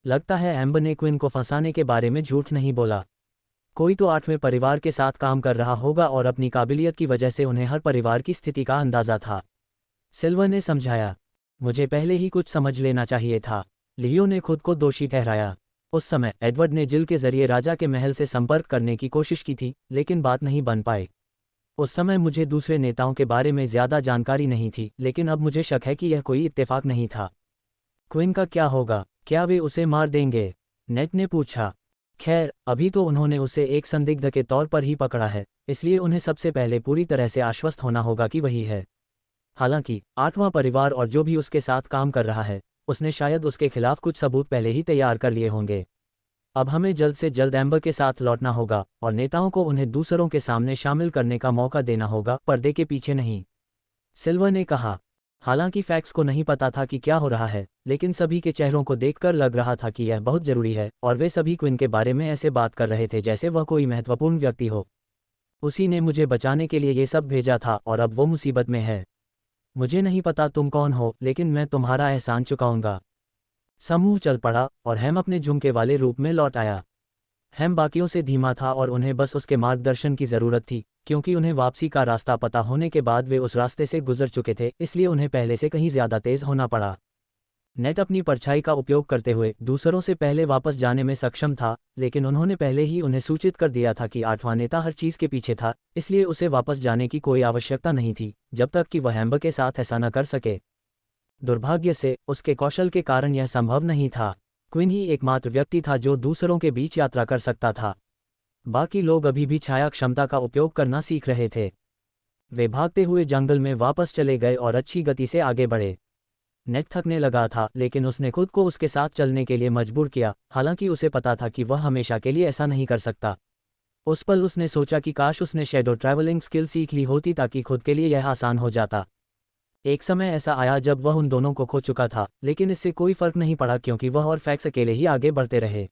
लगता है एम्बर ने क्विन को फंसाने के बारे में झूठ नहीं बोला। कोई तो 8वें परिवार के साथ काम कर रहा होगा और अपनी काबिलियत की वजह से उन्हें हर परिवार की स्थिति का अंदाज़ा था। सिल्वर ने समझाया, मुझे पहले ही कुछ समझ लेना चाहिए था। लियो ने खुद को दोषी ठहराया। उस समय एडवर्ड ने जिल के जरिए राजा के महल से संपर्क करने की कोशिश की थी, लेकिन बात नहीं बन पाई। उस समय मुझे दूसरे नेताओं के बारे में ज़्यादा जानकारी नहीं थी, लेकिन अब मुझे शक है कि यह कोई इत्तेफाक नहीं था। क्विन का क्या होगा? क्या वे उसे मार देंगे? नेट ने पूछा। खैर, अभी तो उन्होंने उसे एक संदिग्ध के तौर पर ही पकड़ा है, इसलिए उन्हें सबसे पहले पूरी तरह से आश्वस्त होना होगा कि वही है। हालांकि 8वां परिवार और जो भी उसके साथ काम कर रहा है, उसने शायद उसके खिलाफ कुछ सबूत पहले ही तैयार कर लिए होंगे। अब हमें जल्द से जल्द एम्बर के साथ लौटना होगा और नेताओं को उन्हें दूसरों के सामने शामिल करने का मौका देना होगा, पर्दे के पीछे नहीं। सिल्वर ने कहा। हालांकि फैक्स को नहीं पता था कि क्या हो रहा है, लेकिन सभी के चेहरों को देखकर लग रहा था कि यह बहुत जरूरी है और वे सभी क्विन के बारे में ऐसे बात कर रहे थे जैसे वह कोई महत्वपूर्ण व्यक्ति हो। उसी ने मुझे बचाने के लिए ये सब भेजा था और अब वो मुसीबत में है। मुझे नहीं पता तुम कौन हो, लेकिन मैं तुम्हारा एहसान चुकाऊंगा। समूह चल पड़ा और हैम अपने झुमके वाले रूप में लौट आया। हैम बाकियों से धीमा था और उन्हें बस उसके मार्गदर्शन की ज़रूरत थी, क्योंकि उन्हें वापसी का रास्ता पता होने के बाद वे उस रास्ते से गुजर चुके थे, इसलिए उन्हें पहले से कहीं ज़्यादा तेज़ होना पड़ा। नेट अपनी परछाई का उपयोग करते हुए दूसरों से पहले वापस जाने में सक्षम था, लेकिन उन्होंने पहले ही उन्हें सूचित कर दिया था कि 8वां नेता हर चीज़ के पीछे था, इसलिए उसे वापस जाने की कोई आवश्यकता नहीं थी जब तक कि वह एम्बर के साथ ऐसा न कर सके। दुर्भाग्य से उसके कौशल के कारण यह संभव नहीं था। क्विन ही एकमात्र व्यक्ति था जो दूसरों के बीच यात्रा कर सकता था। बाकी लोग अभी भी छाया क्षमता का उपयोग करना सीख रहे थे। वे भागते हुए जंगल में वापस चले गए और अच्छी गति से आगे बढ़े। नेट थकने लगा था, लेकिन उसने खुद को उसके साथ चलने के लिए मजबूर किया, हालांकि उसे पता था कि वह हमेशा के लिए ऐसा नहीं कर सकता। उस पल उसने सोचा कि काश उसने शैडो ट्रैवलिंग स्किल सीख ली होती ताकि खुद के लिए यह आसान हो जाता। एक समय ऐसा आया जब वह उन दोनों को खो चुका था, लेकिन इससे कोई फर्क नहीं पड़ा क्योंकि वह और फैक्स अकेले ही आगे बढ़ते रहे।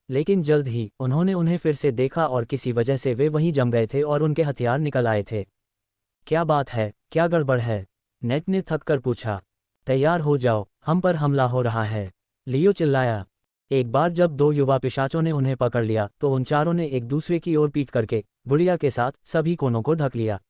लेकिन जल्द ही उन्होंने उन्हें फिर से देखा और किसी वजह से वे वहीं जम गए थे और उनके हथियार निकल आए थे। क्या बात है? क्या गड़बड़ है? नेट ने थक कर पूछा। तैयार हो जाओ, हम पर हमला हो रहा है, लियो चिल्लाया। एक बार जब दो युवा पिशाचों ने उन्हें पकड़ लिया तो उन चारों ने एक दूसरे की ओर पीट करके गुड़िया के साथ सभी कोनों को ढक लिया।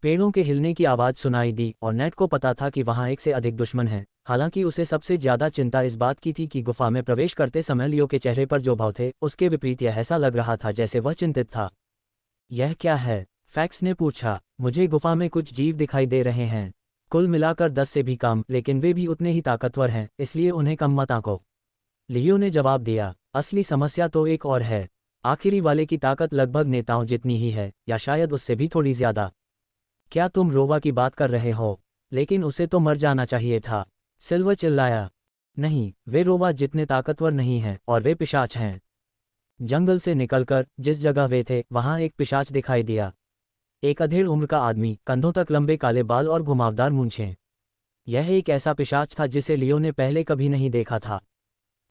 पेड़ों के हिलने की आवाज़ सुनाई दी और नेट को पता था कि वहाँ एक से अधिक दुश्मन हैं। हालांकि उसे सबसे ज़्यादा चिंता इस बात की थी कि गुफा में प्रवेश करते समय लियो के चेहरे पर जो भाव थे उसके विपरीत यह ऐसा लग रहा था जैसे वह चिंतित था। यह क्या है? फैक्स ने पूछा। मुझे गुफा में कुछ जीव दिखाई दे रहे हैं, कुल मिलाकर 10 से भी कम, लेकिन वे भी उतने ही ताकतवर हैं, इसलिए उन्हें कम मत आंको, लियो ने जवाब दिया। असली समस्या तो एक और है। आखिरी वाले की ताकत लगभग नेताओं जितनी ही है, या शायद उससे भी थोड़ी ज्यादा। क्या तुम रोवा की बात कर रहे हो? लेकिन उसे तो मर जाना चाहिए था, सिल्वर चिल्लाया। नहीं, वे रोवा जितने ताकतवर नहीं हैं और वे पिशाच हैं। जंगल से निकलकर जिस जगह वे थे वहां एक पिशाच दिखाई दिया। एक अधेड़ उम्र का आदमी, कंधों तक लंबे काले बाल और घुमावदार मूंछें। यह एक ऐसा पिशाच था जिसे लियो ने पहले कभी नहीं देखा था।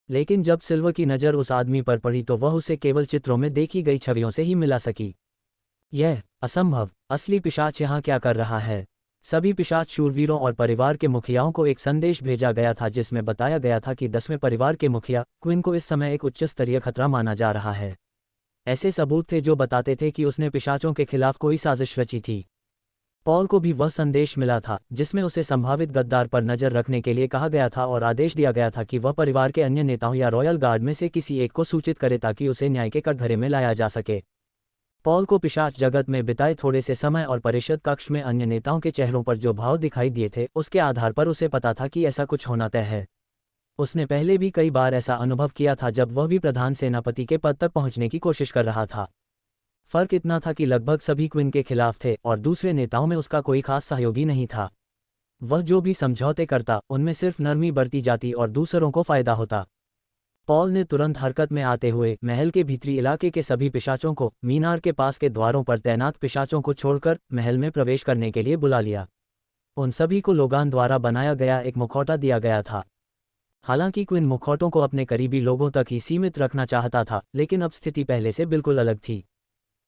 लेकिन जब सिल्वर की नज़र उस आदमी पर पड़ी तो वह उसे केवल चित्रों में देखी गई छवियों से ही मिला सकी। यह असंभव, असली पिशाच यहाँ क्या कर रहा है? सभी पिशाच शूरवीरों और परिवार के मुखियाओं को एक संदेश भेजा गया था जिसमें बताया गया था कि 10वें परिवार के मुखिया क्विन को इस समय एक उच्च स्तरीय खतरा माना जा रहा है। ऐसे सबूत थे जो बताते थे कि उसने पिशाचों के खिलाफ कोई साजिश रची थी। पॉल को भी वह संदेश मिला था जिसमें उसे संभावित गद्दार पर नजर रखने के लिए कहा गया था और आदेश दिया गया था कि वह परिवार के अन्य नेताओं या रॉयल गार्ड में से किसी एक को सूचित करे ताकि उसे न्याय के कटघरे में लाया जा सके। पॉल को पिशाच जगत में बिताए थोड़े से समय और परिषद कक्ष में अन्य नेताओं के चेहरों पर जो भाव दिखाई दिए थे उसके आधार पर उसे पता था कि ऐसा कुछ होना तय है। उसने पहले भी कई बार ऐसा अनुभव किया था जब वह भी प्रधान सेनापति के पद तक पहुंचने की कोशिश कर रहा था। फर्क इतना था कि लगभग सभी क्विन के खिलाफ थे और दूसरे नेताओं में उसका कोई खास सहयोगी नहीं था। वह जो भी समझौते करता उनमें सिर्फ नरमी बरती जाती और दूसरों को फायदा होता। पॉल ने तुरंत हरकत में आते हुए महल के भीतरी इलाके के सभी पिशाचों को मीनार के पास के द्वारों पर तैनात पिशाचों को छोड़कर महल में प्रवेश करने के लिए बुला लिया। उन सभी को लोगान द्वारा बनाया गया एक मुखौटा दिया गया था। हालांकि क्विन मुखौटों को अपने करीबी लोगों तक ही सीमित रखना चाहता था, लेकिन अब स्थिति पहले से बिल्कुल अलग थी।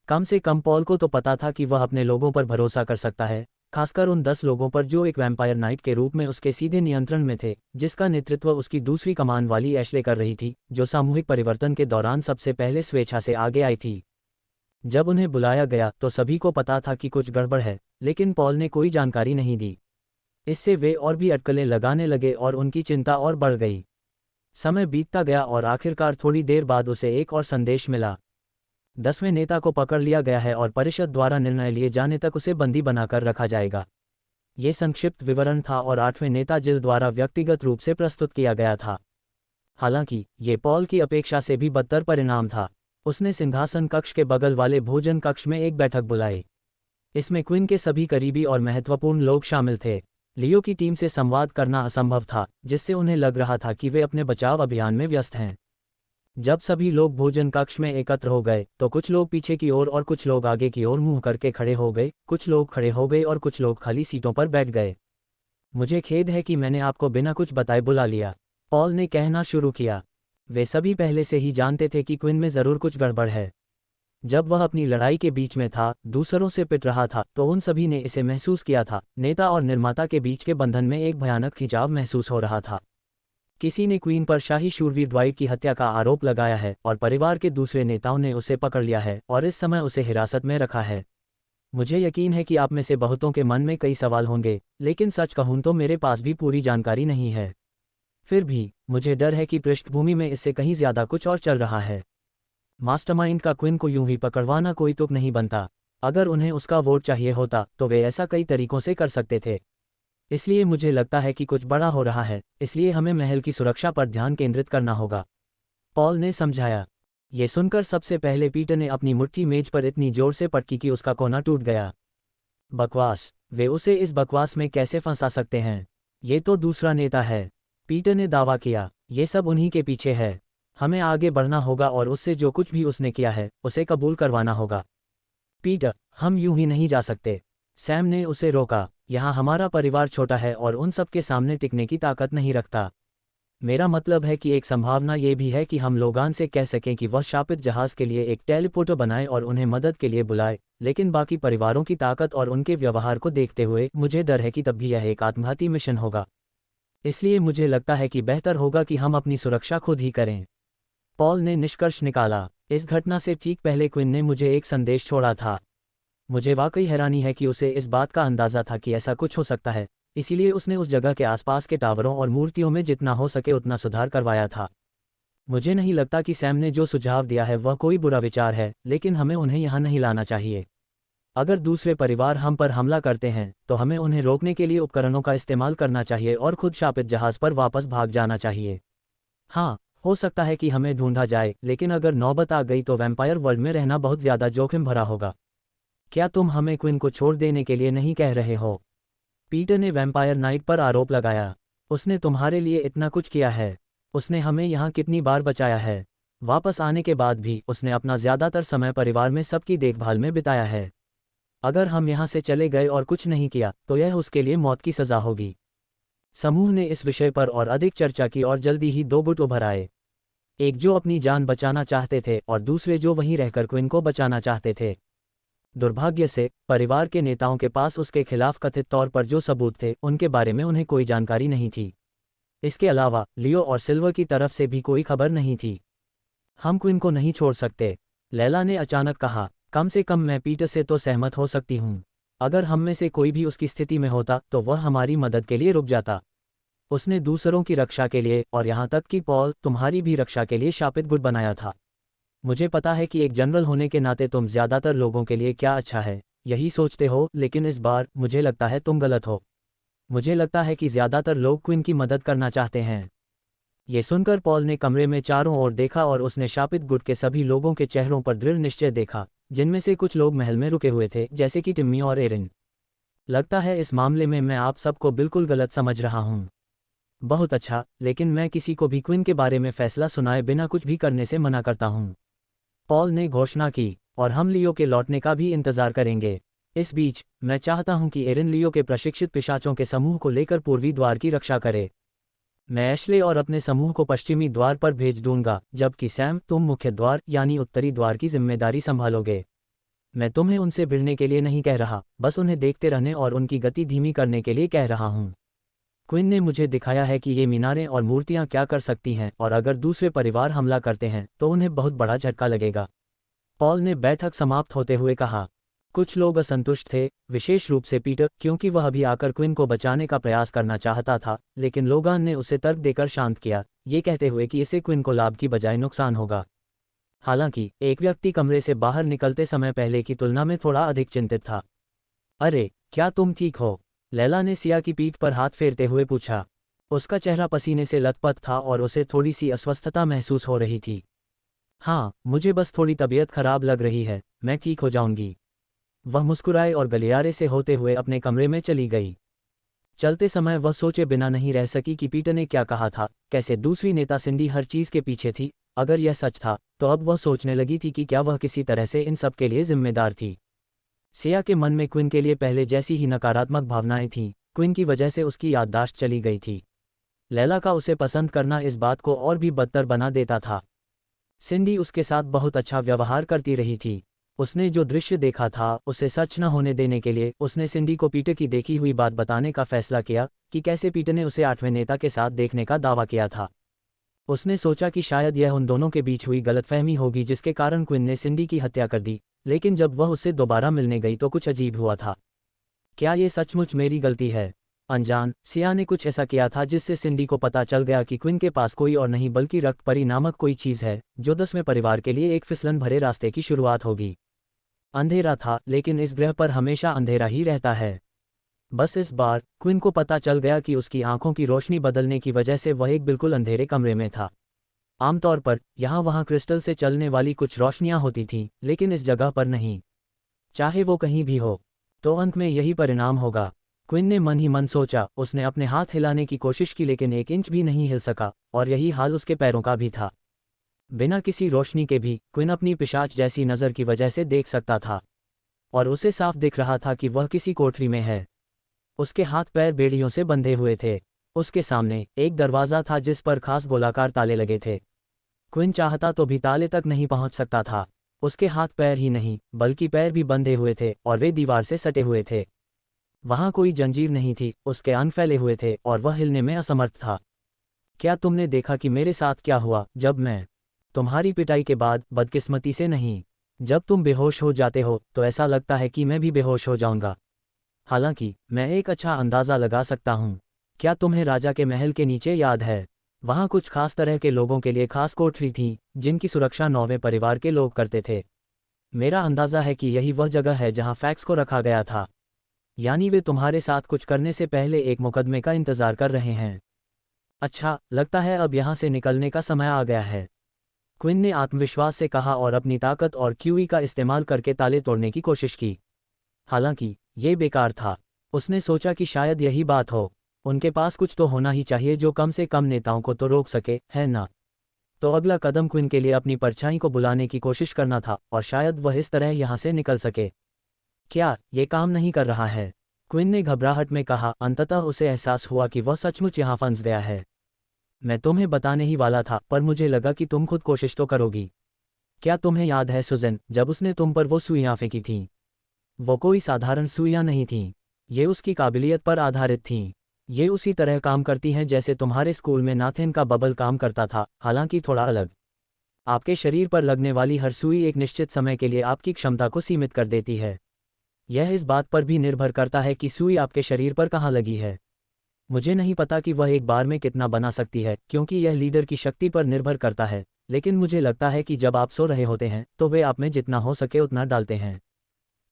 कम से कम पॉल को तो पता था कि वह अपने लोगों पर भरोसा कर सकता है, खासकर उन 10 लोगों पर जो एक वैम्पायर नाइट के रूप में उसके सीधे नियंत्रण में थे, जिसका नेतृत्व उसकी दूसरी कमान वाली एशले कर रही थी, जो सामूहिक परिवर्तन के दौरान सबसे पहले स्वेच्छा से आगे आई थी। जब उन्हें बुलाया गया तो सभी को पता था कि कुछ गड़बड़ है, लेकिन पॉल ने कोई जानकारी नहीं दी। इससे वे और भी अटकलें लगाने लगे और उनकी चिंता और बढ़ गई। समय बीतता गया और आखिरकार थोड़ी देर बाद उसे एक और संदेश मिला। 10वें नेता को पकड़ लिया गया है और परिषद द्वारा निर्णय लिए जाने तक उसे बंदी बनाकर रखा जाएगा। ये संक्षिप्त विवरण था और 8वें नेता जिल द्वारा व्यक्तिगत रूप से प्रस्तुत किया गया था। हालांकि ये पॉल की अपेक्षा से भी बदतर परिणाम था। उसने सिंहासन कक्ष के बगल वाले भोजन कक्ष में एक बैठक बुलाई। इसमें क्विन के सभी करीबी और महत्वपूर्ण लोग शामिल थे। लियो की टीम से संवाद करना असंभव था, जिससे उन्हें लग रहा था कि वे अपने बचाव अभियान में व्यस्त हैं। जब सभी लोग भोजन कक्ष में एकत्र हो गए तो कुछ लोग पीछे की ओर और कुछ लोग आगे की ओर मुंह करके खड़े हो गए, कुछ लोग खड़े हो गए और कुछ लोग खाली सीटों पर बैठ गए। मुझे खेद है कि मैंने आपको बिना कुछ बताए बुला लिया, पॉल ने कहना शुरू किया। वे सभी पहले से ही जानते थे कि क्विन में ज़रूर कुछ गड़बड़ है। जब वह अपनी लड़ाई के बीच में था, दूसरों से पिट रहा था, तो उन सभी ने इसे महसूस किया था। नेता और निर्माता के बीच के बंधन में एक भयानक खिंचाव महसूस हो रहा था। किसी ने क्वीन पर शाही शूरवीर ड्वाइट की हत्या का आरोप लगाया है और परिवार के दूसरे नेताओं ने उसे पकड़ लिया है और इस समय उसे हिरासत में रखा है। मुझे यकीन है कि आप में से बहुतों के मन में कई सवाल होंगे, लेकिन सच कहूं तो मेरे पास भी पूरी जानकारी नहीं है। फिर भी मुझे डर है कि पृष्ठभूमि में इससे कहीं ज्यादा कुछ और चल रहा है। मास्टरमाइंड का क्विन को यूं ही पकड़वाना कोई तुक नहीं बनता। अगर उन्हें उसका वोट चाहिए होता तो वे ऐसा कई तरीकों से कर सकते थे। इसलिए मुझे लगता है कि कुछ बड़ा हो रहा है, इसलिए हमें महल की सुरक्षा पर ध्यान केंद्रित करना होगा, पॉल ने समझाया। ये सुनकर सबसे पहले पीटर ने अपनी मुट्ठी मेज पर इतनी जोर से पटकी कि उसका कोना टूट गया। बकवास, वे उसे इस बकवास में कैसे फंसा सकते हैं? ये तो दूसरा नेता है, पीटर ने दावा किया। ये सब उन्हीं के पीछे है। हमें आगे बढ़ना होगा और उससे जो कुछ भी उसने किया है उसे कबूल करवाना होगा। पीटर, हम यूं ही नहीं जा सकते, सैम ने उसे रोका। यहाँ हमारा परिवार छोटा है और उन सब के सामने टिकने की ताकत नहीं रखता। मेरा मतलब है कि एक संभावना ये भी है कि हम लोगान से कह सकें कि वह शापित जहाज के लिए एक टेलीपोर्टर बनाए और उन्हें मदद के लिए बुलाए, लेकिन बाकी परिवारों की ताकत और उनके व्यवहार को देखते हुए मुझे डर है कि तब भी यह एक आत्मघाती मिशन होगा। इसलिए मुझे लगता है कि बेहतर होगा कि हम अपनी सुरक्षा खुद ही करें, पॉल ने निष्कर्ष निकाला। इस घटना से ठीक पहले क्विन ने मुझे एक संदेश छोड़ा था। मुझे वाकई हैरानी है कि उसे इस बात का अंदाज़ा था कि ऐसा कुछ हो सकता है, इसीलिए उसने उस जगह के आसपास के टावरों और मूर्तियों में जितना हो सके उतना सुधार करवाया था। मुझे नहीं लगता कि सैम ने जो सुझाव दिया है वह कोई बुरा विचार है, लेकिन हमें उन्हें यहाँ नहीं लाना चाहिए। अगर दूसरे परिवार हम पर हमला करते हैं तो हमें उन्हें रोकने के लिए उपकरणों का इस्तेमाल करना चाहिए और खुद शापित जहाज पर वापस भाग जाना चाहिए। हाँ, हो सकता है कि हमें ढूंढा जाए, लेकिन अगर नौबत आ गई तो वैम्पायर वर्ल्ड में रहना बहुत ज़्यादा जोखिम भरा होगा। क्या तुम हमें क्विन को छोड़ देने के लिए नहीं कह रहे हो? पीटर ने वैम्पायर नाइट पर आरोप लगाया। उसने तुम्हारे लिए इतना कुछ किया है, उसने हमें यहाँ कितनी बार बचाया है। वापस आने के बाद भी उसने अपना ज़्यादातर समय परिवार में सबकी देखभाल में बिताया है। अगर हम यहाँ से चले गए और कुछ नहीं किया तो यह उसके लिए मौत की सज़ा होगी। समूह ने इस विषय पर और अधिक चर्चा की और जल्दी ही दो गुट उभर आए, एक जो अपनी जान बचाना चाहते थे और दूसरे जो वहीं रहकर क्विन को बचाना चाहते थे। दुर्भाग्य से परिवार के नेताओं के पास उसके खिलाफ कथित तौर पर जो सबूत थे उनके बारे में उन्हें कोई जानकारी नहीं थी। इसके अलावा लियो और सिल्वर की तरफ से भी कोई खबर नहीं थी। हम क्विन को नहीं छोड़ सकते, लैला ने अचानक कहा। कम से कम मैं पीटर से तो सहमत हो सकती हूँ। अगर हम में से कोई भी उसकी स्थिति में होता तो वह हमारी मदद के लिए रुक जाता। उसने दूसरों की रक्षा के लिए और यहाँ तक कि पॉल तुम्हारी भी रक्षा के लिए शापित गुट बनाया था। मुझे पता है कि एक जनरल होने के नाते तुम ज़्यादातर लोगों के लिए क्या अच्छा है यही सोचते हो, लेकिन इस बार मुझे लगता है तुम गलत हो। मुझे लगता है कि ज़्यादातर लोग क्विन की मदद करना चाहते हैं। ये सुनकर पॉल ने कमरे में चारों ओर देखा और उसने शापित गुट के सभी लोगों के चेहरों पर दृढ़ निश्चय देखा, जिनमें से कुछ लोग महल में रुके हुए थे, जैसे कि टिम्मी और एरिन। लगता है इस मामले में मैं आप सबको बिल्कुल गलत समझ रहा हूँ। बहुत अच्छा, लेकिन मैं किसी को भी क्विन के बारे में फैसला सुनाए बिना कुछ भी करने से मना करता हूँ, पॉल ने घोषणा की, और हम लियो के लौटने का भी इंतजार करेंगे। इस बीच मैं चाहता हूं कि एरिन लियो के प्रशिक्षित पिशाचों के समूह को लेकर पूर्वी द्वार की रक्षा करे। मैं एशले और अपने समूह को पश्चिमी द्वार पर भेज दूंगा, जबकि सैम तुम मुख्य द्वार यानी उत्तरी द्वार की जिम्मेदारी संभालोगे। मैं तुम्हें उनसे भिड़ने के लिए नहीं कह रहा, बस उन्हें देखते रहने और उनकी गति धीमी करने के लिए कह रहा हूँ। क्विन ने मुझे दिखाया है कि ये मीनारें और मूर्तियाँ क्या कर सकती हैं, और अगर दूसरे परिवार हमला करते हैं तो उन्हें बहुत बड़ा झटका लगेगा। पॉल ने बैठक समाप्त होते हुए कहा। कुछ लोग असंतुष्ट थे, विशेष रूप से पीटर, क्योंकि वह अभी आकर क्विन को बचाने का प्रयास करना चाहता था, लेकिन लोगान ने उसे तर्क देकर शांत किया, ये कहते हुए कि इससे क्विन को लाभ की बजाय नुकसान होगा। हालांकि एक व्यक्ति कमरे से बाहर निकलते समय पहले की तुलना में थोड़ा अधिक चिंतित था। अरे, क्या तुम ठीक हो? लैला ने सिया की पीठ पर हाथ फेरते हुए पूछा। उसका चेहरा पसीने से लथपथ था और उसे थोड़ी सी अस्वस्थता महसूस हो रही थी। हाँ, मुझे बस थोड़ी तबीयत खराब लग रही है, मैं ठीक हो जाऊंगी। वह मुस्कुराए और गलियारे से होते हुए अपने कमरे में चली गई। चलते समय वह सोचे बिना नहीं रह सकी कि पीटर ने क्या कहा था, कैसे दूसरी नेता सिंडी हर चीज़ के पीछे थी। अगर यह सच था तो अब वह सोचने लगी थी कि क्या वह किसी तरह से इन सब के लिए जिम्मेदार थी। सिया के मन में क्विन के लिए पहले जैसी ही नकारात्मक भावनाएं थीं, क्विन की वजह से उसकी याददाश्त चली गई थी। लैला का उसे पसंद करना इस बात को और भी बदतर बना देता था। सिंडी उसके साथ बहुत अच्छा व्यवहार करती रही थी। उसने जो दृश्य देखा था उसे सच न होने देने के लिए उसने सिंडी को पीटर की देखी हुई बात बताने का फैसला किया कि कैसे पीटर ने उसे 8वें नेता के साथ देखने का दावा किया था। उसने सोचा कि शायद यह उन दोनों के बीच हुई गलतफहमी होगी जिसके कारण क्विन ने सिंडी की हत्या कर दी, लेकिन जब वह उससे दोबारा मिलने गई तो कुछ अजीब हुआ था। क्या ये सचमुच मेरी गलती है? अनजान सिया ने कुछ ऐसा किया था जिससे सिंडी को पता चल गया कि क्विन के पास कोई और नहीं बल्कि रक्त परी नामक कोई चीज़ है, जो 10वें परिवार के लिए एक फिसलन भरे रास्ते की शुरुआत होगी। अंधेरा था, लेकिन इस ग्रह पर हमेशा अंधेरा ही रहता है। बस इस बार क्विन को पता चल गया कि उसकी आंखों की रोशनी बदलने की वजह से वह एक बिल्कुल अंधेरे कमरे में था। आमतौर पर यहाँ वहाँ क्रिस्टल से चलने वाली कुछ रोशनियाँ होती थीं, लेकिन इस जगह पर नहीं। चाहे वो कहीं भी हो, तो अंत में यही परिणाम होगा। क्विन ने मन ही मन सोचा। उसने अपने हाथ हिलाने की कोशिश की, लेकिन 1 इंच भी नहीं हिल सका, और यही हाल उसके पैरों का भी था। बिना किसी रोशनी के भी क्विन अपनी पिशाच जैसी नज़र की वजह से देख सकता था, और उसे साफ दिख रहा था कि वह किसी कोठरी में है। उसके हाथ पैर बेड़ियों से बंधे हुए थे। उसके सामने एक दरवाज़ा था जिस पर खास गोलाकार ताले लगे थे। क्विन चाहता तो भी ताले तक नहीं पहुंच सकता था। उसके हाथ पैर ही नहीं बल्कि पैर भी बंधे हुए थे और वे दीवार से सटे हुए थे। वहां कोई जंजीर नहीं थी, उसके अंग फैले हुए थे और वह हिलने में असमर्थ था। क्या तुमने देखा कि मेरे साथ क्या हुआ जब मैं तुम्हारी पिटाई के बाद? बदकिस्मती से नहीं। जब तुम बेहोश हो जाते हो तो ऐसा लगता है कि मैं भी बेहोश हो जाऊंगा। हालांकि मैं एक अच्छा अंदाज़ा लगा सकता हूँ। क्या तुम्हें राजा के महल के नीचे याद है? वहाँ कुछ खास तरह के लोगों के लिए खास कोठरी थी जिनकी सुरक्षा 9वें परिवार के लोग करते थे। मेरा अंदाज़ा है कि यही वह जगह है जहाँ फैक्स को रखा गया था। यानी वे तुम्हारे साथ कुछ करने से पहले एक मुकदमे का इंतज़ार कर रहे हैं। अच्छा, लगता है अब यहाँ से निकलने का समय आ गया है, क्विन ने आत्मविश्वास से कहा और अपनी ताकत और क्यूई का इस्तेमाल करके ताले तोड़ने की कोशिश की। हालांकि ये बेकार था। उसने सोचा कि शायद यही बात हो। उनके पास कुछ तो होना ही चाहिए जो कम से कम नेताओं को तो रोक सके, है ना? तो अगला कदम क्विन के लिए अपनी परछाई को बुलाने की कोशिश करना था, और शायद वह इस तरह यहाँ से निकल सके। क्या ये काम नहीं कर रहा है? क्विन ने घबराहट में कहा। अंततः उसे एहसास हुआ कि वह सचमुच यहाँ फंस गया है। मैं तुम्हें बताने ही वाला था, पर मुझे लगा कि तुम खुद कोशिश तो करोगी। क्या तुम्हें याद है सुजन, जब उसने तुम पर वो सुइयां फेंकी थीं? वो कोई साधारण सुइयां नहीं थीं। ये उसकी काबिलियत पर आधारित थीं। ये उसी तरह काम करती हैं जैसे तुम्हारे स्कूल में नाथेन का बबल काम करता था, हालांकि थोड़ा अलग। आपके शरीर पर लगने वाली हर सुई एक निश्चित समय के लिए आपकी क्षमता को सीमित कर देती है। यह इस बात पर भी निर्भर करता है कि सुई आपके शरीर पर कहाँ लगी है। मुझे नहीं पता कि वह एक बार में कितना बना सकती है, क्योंकि यह लीडर की शक्ति पर निर्भर करता है, लेकिन मुझे लगता है कि जब आप सो रहे होते हैं तो वे आप में जितना हो सके उतना डालते हैं।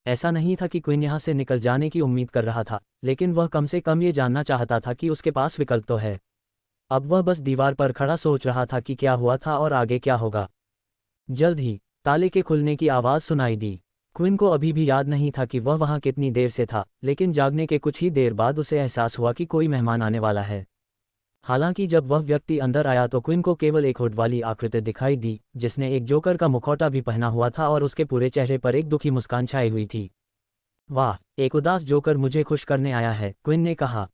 ऐसा नहीं था कि क्वीन यहाँ से निकल जाने की उम्मीद कर रहा था, लेकिन वह कम से कम ये जानना चाहता था कि उसके पास विकल्प तो है। अब वह बस दीवार पर खड़ा सोच रहा था कि क्या हुआ था और आगे क्या होगा। जल्द ही ताले के खुलने की आवाज़ सुनाई दी। क्विन को अभी भी याद नहीं था कि वह वहाँ कितनी देर से था, लेकिन जागने के कुछ ही देर बाद उसे एहसास हुआ कि कोई मेहमान आने वाला है। हालांकि जब वह व्यक्ति अंदर आया तो क्विन को केवल एक हुड वाली आकृति दिखाई दी, जिसने एक जोकर का मुखौटा भी पहना हुआ था और उसके पूरे चेहरे पर एक दुखी मुस्कान छाई हुई थी। वाह, एक उदास जोकर मुझे खुश करने आया है, क्विन ने कहा।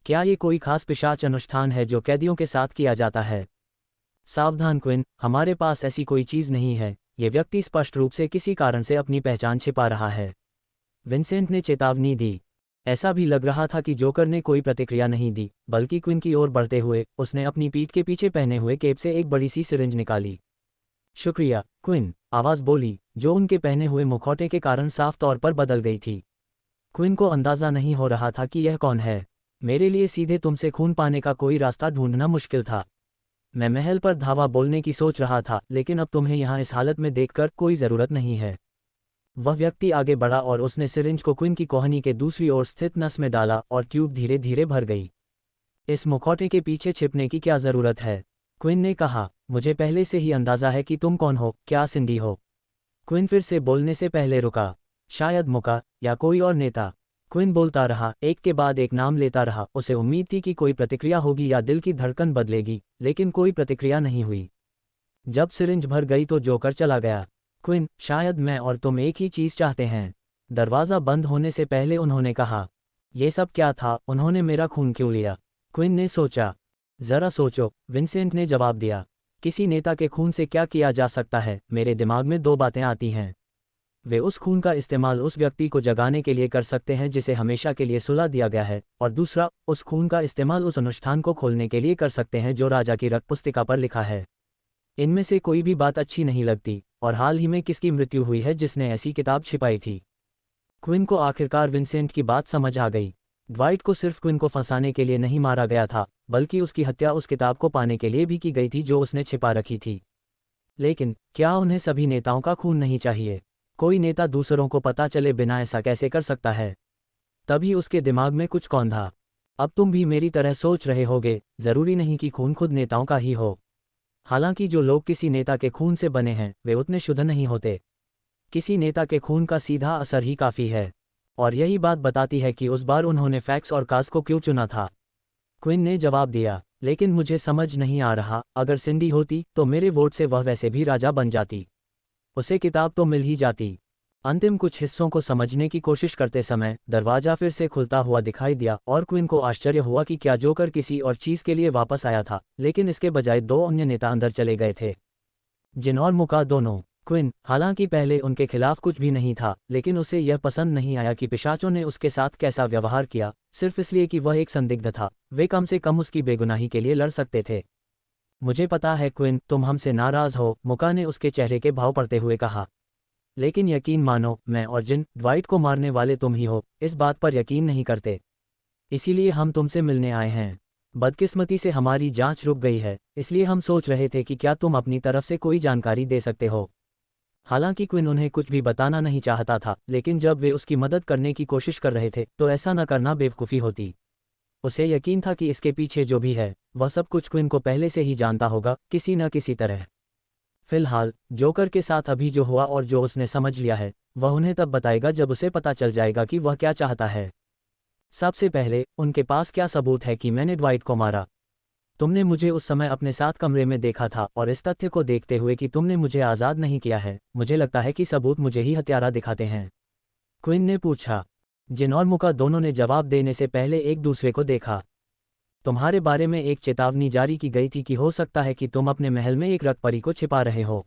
क्या ये कोई खास पिशाच अनुष्ठान है जो कैदियों के साथ किया जाता है? सावधान क्विन, हमारे पास ऐसी कोई चीज़ नहीं है। ये व्यक्ति स्पष्ट रूप से किसी कारण से अपनी पहचान छिपा रहा है, विंसेंट ने चेतावनी दी। ऐसा भी लग रहा था कि जोकर ने कोई प्रतिक्रिया नहीं दी, बल्कि क्विन की ओर बढ़ते हुए उसने अपनी पीठ के पीछे पहने हुए केप से एक बड़ी सी सिरिंज निकाली। शुक्रिया क्विन, आवाज़ बोली, जो उनके पहने हुए मुखौटे के कारण साफ तौर पर बदल गई थी। क्विन को अंदाज़ा नहीं हो रहा था कि यह कौन है। मेरे लिए सीधे तुमसे खून पाने का कोई रास्ता ढूंढना मुश्किल था। मैं महल पर धावा बोलने की सोच रहा था, लेकिन अब तुम्हें यहाँ इस हालत में देखकर कोई ज़रूरत नहीं है। वह व्यक्ति आगे बढ़ा और उसने सिरिंज को क्विन की कोहनी के दूसरी ओर स्थित नस में डाला और ट्यूब धीरे धीरे भर गई। इस मुखौटे के पीछे छिपने की क्या ज़रूरत है? क्विन ने कहा, मुझे पहले से ही अंदाज़ा है कि तुम कौन हो। क्या सिंडी हो? क्विन फिर से बोलने से पहले रुका। शायद मुका या कोई और नेता। क्विन बोलता रहा, एक के बाद एक नाम लेता रहा। उसे उम्मीद थी कि कोई प्रतिक्रिया होगी या दिल की धड़कन बदलेगी, लेकिन कोई प्रतिक्रिया नहीं हुई। जब सिरिंज भर गई तो जोकर चला गया। क्विन, शायद मैं और तुम एक ही चीज़ चाहते हैं। दरवाज़ा बंद होने से पहले उन्होंने कहा। यह सब क्या था? उन्होंने मेरा खून क्यों लिया? क्विन ने सोचा। ज़रा सोचो, विंसेंट ने जवाब दिया। किसी नेता के खून से क्या किया जा सकता है? मेरे दिमाग में दो बातें आती हैं। वे उस खून का इस्तेमाल उस व्यक्ति को जगाने के लिए कर सकते हैं जिसे हमेशा के लिए सुला दिया गया है, और दूसरा, उस खून का इस्तेमाल उस अनुष्ठान को खोलने के लिए कर सकते हैं जो राजा की रक्त पुस्तिका पर लिखा है। इनमें से कोई भी बात अच्छी नहीं लगती। और हाल ही में किसकी मृत्यु हुई है जिसने ऐसी किताब छिपाई थी? क्विन को आखिरकार विंसेंट की बात समझ आ गई। ड्वाइट को सिर्फ क्विन को फंसाने के लिए नहीं मारा गया था, बल्कि उसकी हत्या उस किताब को पाने के लिए भी की गई थी जो उसने छिपा रखी थी। लेकिन क्या उन्हें सभी नेताओं का खून नहीं चाहिए? कोई नेता दूसरों को पता चले बिना ऐसा कैसे कर सकता है? तभी उसके दिमाग में कुछ कौंधा। अब तुम भी मेरी तरह सोच रहे होगे, ज़रूरी नहीं कि खून खुद नेताओं का ही हो। हालांकि जो लोग किसी नेता के खून से बने हैं वे उतने शुद्ध नहीं होते। किसी नेता के खून का सीधा असर ही काफ़ी है। और यही बात बताती है कि उस बार उन्होंने फैक्स और काज को क्यों चुना था। क्विन ने जवाब दिया, लेकिन मुझे समझ नहीं आ रहा, अगर सिंडी होती तो मेरे वोट से वह वैसे भी राजा बन जाती। उसे किताब तो मिल ही जाती। अंतिम कुछ हिस्सों को समझने की कोशिश करते समय दरवाज़ा फिर से खुलता हुआ दिखाई दिया और क्विन को आश्चर्य हुआ कि क्या जोकर किसी और चीज़ के लिए वापस आया था, लेकिन इसके बजाय दो अन्य नेता अंदर चले गए थे। जिन और मुका दोनों। क्विन, हालांकि पहले उनके खिलाफ कुछ भी नहीं था, लेकिन उसे यह पसंद नहीं आया कि पिशाचों ने उसके साथ कैसा व्यवहार किया, सिर्फ इसलिए कि वह एक संदिग्ध था। वे कम से कम उसकी बेगुनाही के लिए लड़ सकते थे। मुझे पता है क्विन, तुम हमसे नाराज़ हो, मुका ने उसके चेहरे के भाव पढ़ते हुए कहा। लेकिन यकीन मानो, मैं और जिन ड्वाइट को मारने वाले तुम ही हो, इस बात पर यकीन नहीं करते। इसीलिए हम तुमसे मिलने आए हैं। बदकिस्मती से हमारी जांच रुक गई है, इसलिए हम सोच रहे थे कि क्या तुम अपनी तरफ से कोई जानकारी दे सकते हो। हालांकि क्विन उन्हें कुछ भी बताना नहीं चाहता था, लेकिन जब वे उसकी मदद करने की कोशिश कर रहे थे तो ऐसा न करना बेवकूफ़ी होती। उसे यकीन था कि इसके पीछे जो भी है वह सब कुछ क्विन को पहले से ही जानता होगा, किसी न किसी तरह। फिलहाल जोकर के साथ अभी जो हुआ और जो उसने समझ लिया है वह उन्हें तब बताएगा जब उसे पता चल जाएगा कि वह क्या चाहता है। सबसे पहले उनके पास क्या सबूत है कि मैंने ड्वाइट को मारा? तुमने मुझे उस समय अपने साथ कमरे में देखा था, और इस तथ्य को देखते हुए कि तुमने मुझे आज़ाद नहीं किया है, मुझे लगता है कि सबूत मुझे ही हत्यारा दिखाते हैं। क्विन ने पूछा। जिन और मुका दोनों ने जवाब देने से पहले एक दूसरे को देखा। तुम्हारे बारे में एक चेतावनी जारी की गई थी कि हो सकता है कि तुम अपने महल में एक रक्तपरी को छिपा रहे हो।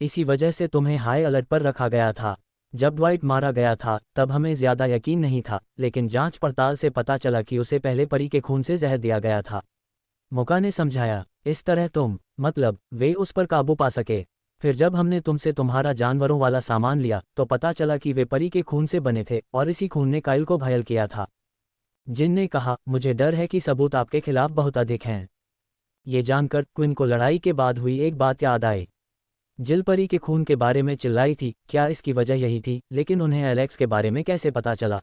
इसी वजह से तुम्हें हाई अलर्ट पर रखा गया था। जब ड्वाइट मारा गया था तब हमें ज़्यादा यकीन नहीं था, लेकिन जांच पड़ताल से पता चला कि उसे पहले परी के खून से जहर दिया गया था। मुका ने समझाया। इस तरह तुम, मतलब वे उस पर काबू पा सके। फिर जब हमने तुमसे तुम्हारा जानवरों वाला सामान लिया तो पता चला कि वे परी के खून से बने थे, और इसी खून ने काइल को घायल किया था। जिन ने कहा, मुझे डर है कि सबूत आपके खिलाफ बहुत अधिक हैं। ये जानकर क्विन को लड़ाई के बाद हुई एक बात याद आई। जिल परी के खून के बारे में चिल्लाई थी, क्या इसकी वजह यही थी? लेकिन उन्हें एलेक्स के बारे में कैसे पता चला?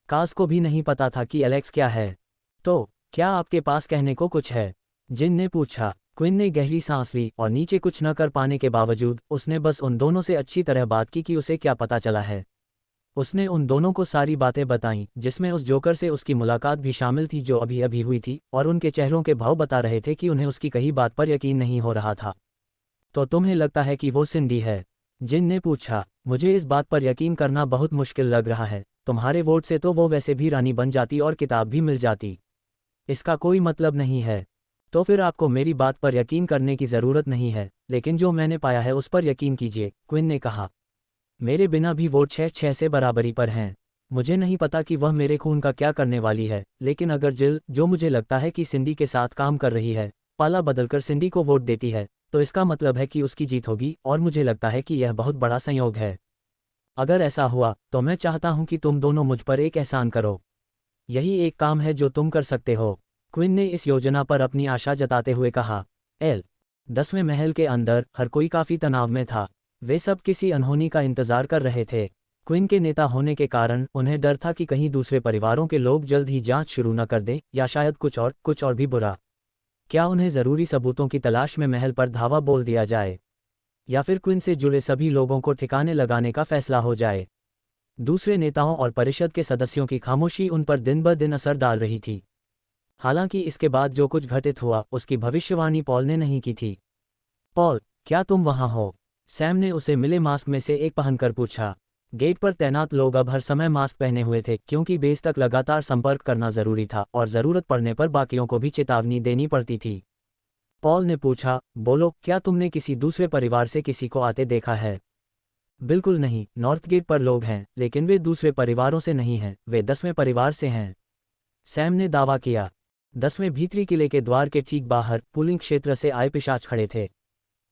कास को भी नहीं पता था कि एलेक्स क्या है। तो क्या आपके पास कहने को कुछ है? जिन ने पूछा। क्विन ने गहरी सांस ली और नीचे कुछ न कर पाने के बावजूद उसने बस उन दोनों से अच्छी तरह बात की कि उसे क्या पता चला है। उसने उन दोनों को सारी बातें बताईं, जिसमें उस जोकर से उसकी मुलाकात भी शामिल थी जो अभी अभी हुई थी, और उनके चेहरों के भाव बता रहे थे कि उन्हें उसकी कही बात पर यकीन नहीं हो रहा था। तो तुम्हें लगता है कि वो सिंडी है? जिन ने पूछा। मुझे इस बात पर यकीन करना बहुत मुश्किल लग रहा है। तुम्हारे वोट से तो वो वैसे भी रानी बन जाती और किताब भी मिल जाती। इसका कोई मतलब नहीं है। तो फिर आपको मेरी बात पर यकीन करने की ज़रूरत नहीं है, लेकिन जो मैंने पाया है उस पर यकीन कीजिए, क्विन ने कहा। मेरे बिना भी वोट 6-6 से बराबरी पर हैं। मुझे नहीं पता कि वह मेरे खून का क्या करने वाली है, लेकिन अगर जिल, जो मुझे लगता है कि सिंडी के साथ काम कर रही है, पाला बदलकर सिंडी को वोट देती है, तो इसका मतलब है कि उसकी जीत होगी, और मुझे लगता है कि यह बहुत बड़ा संयोग है। अगर ऐसा हुआ तो मैं चाहता हूं कि तुम दोनों मुझ पर एक एहसान करो। यही एक काम है जो तुम कर सकते हो। क्विन ने इस योजना पर अपनी आशा जताते हुए कहा। 10वें महल के अंदर हर कोई काफी तनाव में था। वे सब किसी अनहोनी का इंतजार कर रहे थे। क्विन के नेता होने के कारण उन्हें डर था कि कहीं दूसरे परिवारों के लोग जल्द ही जांच शुरू न कर दें, या शायद कुछ और भी बुरा। क्या उन्हें ज़रूरी सबूतों की तलाश में महल पर धावा बोल दिया जाए, या फिर क्विन से जुड़े सभी लोगों को ठिकाने लगाने का फैसला हो जाए। दूसरे नेताओं और परिषद के सदस्यों की खामोशी उन पर दिन ब दिन असर डाल रही थी। हालांकि इसके बाद जो कुछ घटित हुआ उसकी भविष्यवाणी पॉल ने नहीं की थी। पॉल, क्या तुम वहां हो? सैम ने उसे मिले मास्क में से एक पहनकर पूछा। गेट पर तैनात लोग अब हर समय मास्क पहने हुए थे, क्योंकि बेस तक लगातार संपर्क करना जरूरी था और जरूरत पड़ने पर बाकियों को भी चेतावनी देनी पड़ती थी। पॉल ने पूछा, बोलो, क्या तुमने किसी दूसरे परिवार से किसी को आते देखा है? बिल्कुल नहीं, नॉर्थ गेट पर लोग हैं, लेकिन वे दूसरे परिवारों से नहीं हैं, वे 10वें परिवार से हैं। सैम ने दावा किया। 10वें भीतरी किले के द्वार के ठीक बाहर पुलिंग क्षेत्र से आए पिशाच खड़े थे।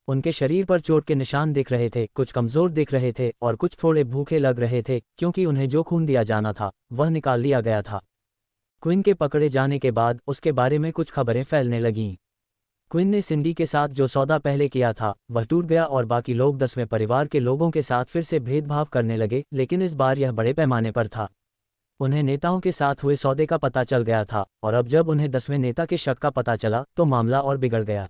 उनके शरीर पर चोट के निशान दिख रहे थे, कुछ कमजोर दिख रहे थे और कुछ थोड़े भूखे लग रहे थे, क्योंकि उन्हें जो खून दिया जाना था वह निकाल लिया गया था। क्विन के पकड़े जाने के बाद उसके बारे में कुछ खबरें फैलने लगीं। क्विन ने सिंडी के साथ जो सौदा पहले किया था वह टूट गया और बाकी लोग 10वें परिवार के लोगों के साथ फिर से भेदभाव करने लगे, लेकिन इस बार यह बड़े पैमाने पर था। उन्हें नेताओं के साथ हुए सौदे का पता चल गया था, और अब जब उन्हें 10वें नेता के शक का पता चला तो मामला और बिगड़ गया।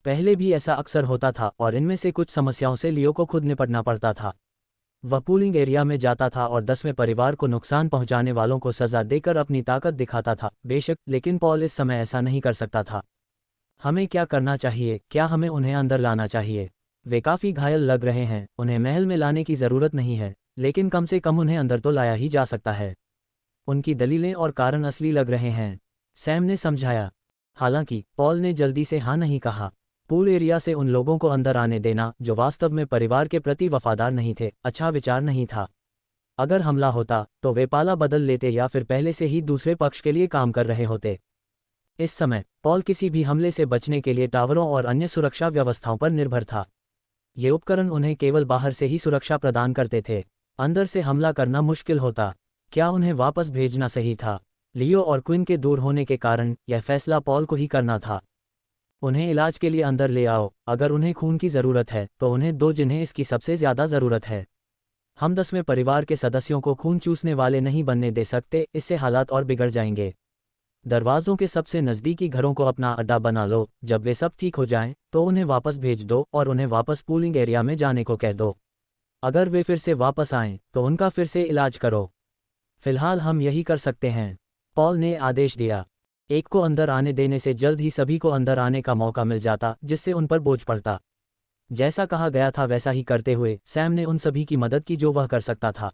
पहले भी ऐसा अक्सर होता था और इनमें से कुछ समस्याओं से लियो को खुद निपटना पड़ता था। वह पूलिंग एरिया में जाता था और 10वें परिवार को नुकसान पहुंचाने वालों को सजा देकर अपनी ताकत दिखाता था, बेशक, लेकिन पॉल इस समय ऐसा नहीं कर सकता था। हमें क्या करना चाहिए? क्या हमें उन्हें अंदर लाना चाहिए? वे काफ़ी घायल लग रहे हैं, उन्हें महल में लाने की ज़रूरत नहीं है, लेकिन कम से कम उन्हें अंदर तो लाया ही जा सकता है। उनकी दलीलें और कारण असली लग रहे हैं, सैम ने समझाया। हालांकि पॉल ने जल्दी से हाँ नहीं कहा। पूल एरिया से उन लोगों को अंदर आने देना जो वास्तव में परिवार के प्रति वफादार नहीं थे, अच्छा विचार नहीं था। अगर हमला होता तो वे पाला बदल लेते या फिर पहले से ही दूसरे पक्ष के लिए काम कर रहे होते। इस समय पॉल किसी भी हमले से बचने के लिए टावरों और अन्य सुरक्षा व्यवस्थाओं पर निर्भर था। ये उपकरण उन्हें केवल बाहर से ही सुरक्षा प्रदान करते थे। अंदर से हमला करना मुश्किल होता। क्या उन्हें वापस भेजना सही था? लियो और क्विन के दूर होने के कारण यह फैसला पॉल को ही करना था। उन्हें इलाज के लिए अंदर ले आओ। अगर उन्हें खून की ज़रूरत है तो उन्हें दो, जिन्हें इसकी सबसे ज़्यादा ज़रूरत है। हम 10वें परिवार के सदस्यों को खून चूसने वाले नहीं बनने दे सकते, इससे हालात और बिगड़ जाएंगे। दरवाज़ों के सबसे नज़दीकी घरों को अपना अड्डा बना लो। जब वे सब ठीक हो जाएं, तो उन्हें वापस भेज दो और उन्हें वापस पूलिंग एरिया में जाने को कह दो। अगर वे फिर से वापस आएं, तो उनका फिर से इलाज करो। फिलहाल हम यही कर सकते हैं, पॉल ने आदेश दिया। एक को अंदर आने देने से जल्द ही सभी को अंदर आने का मौका मिल जाता, जिससे उन पर बोझ पड़ता। जैसा कहा गया था वैसा ही करते हुए सैम ने उन सभी की मदद की जो वह कर सकता था।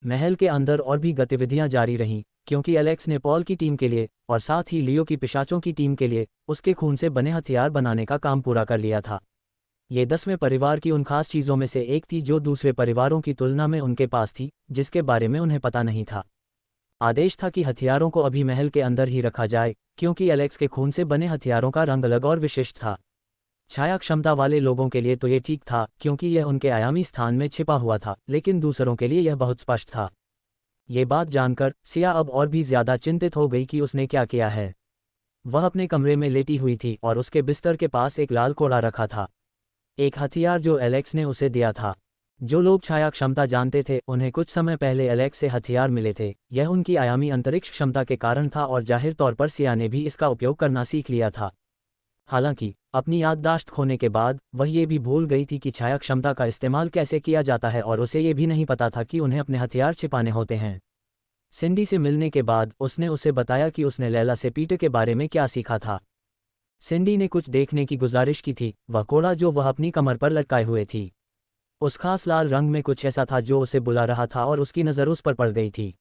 महल के अंदर और भी गतिविधियां जारी रहीं, क्योंकि एलेक्स ने पॉल की टीम के लिए और साथ ही लियो की पिशाचों की टीम के लिए उसके खून से बने हथियार बनाने का काम पूरा कर लिया था। ये 10वें परिवार की उन खास चीज़ों में से एक थी जो दूसरे परिवारों की तुलना में उनके पास थी, जिसके बारे में उन्हें पता नहीं था। आदेश था कि हथियारों को अभी महल के अंदर ही रखा जाए, क्योंकि एलेक्स के खून से बने हथियारों का रंग अलग और विशिष्ट था। छाया क्षमता वाले लोगों के लिए तो ये ठीक था, क्योंकि यह उनके आयामी स्थान में छिपा हुआ था, लेकिन दूसरों के लिए यह बहुत स्पष्ट था। ये बात जानकर सिया अब और भी ज्यादा चिंतित हो गई कि उसने क्या किया है। वह अपने कमरे में लेटी हुई थी और उसके बिस्तर के पास एक लाल कोड़ा रखा था, एक हथियार जो एलेक्स ने उसे दिया था। जो लोग छाया क्षमता जानते थे उन्हें कुछ समय पहले एलेक्स से हथियार मिले थे। यह उनकी आयामी अंतरिक्ष क्षमता के कारण था और जाहिर तौर पर सिया ने भी इसका उपयोग करना सीख लिया था। हालांकि अपनी याददाश्त खोने के बाद वह ये भी भूल गई थी कि छाया क्षमता का इस्तेमाल कैसे किया जाता है और उसे ये भी नहीं पता था कि उन्हें अपने हथियार छिपाने होते हैं। सिंडी से मिलने के बाद उसने उसे बताया कि उसने लैला से पीटर के बारे में क्या सीखा था। सिंडी ने कुछ देखने की गुजारिश की थी, वह कोड़ा जो वह अपनी कमर पर लटकाए हुए थी। उस खास लाल रंग में कुछ ऐसा था जो उसे बुला रहा था और उसकी नज़र उस पर पड़ गई थी।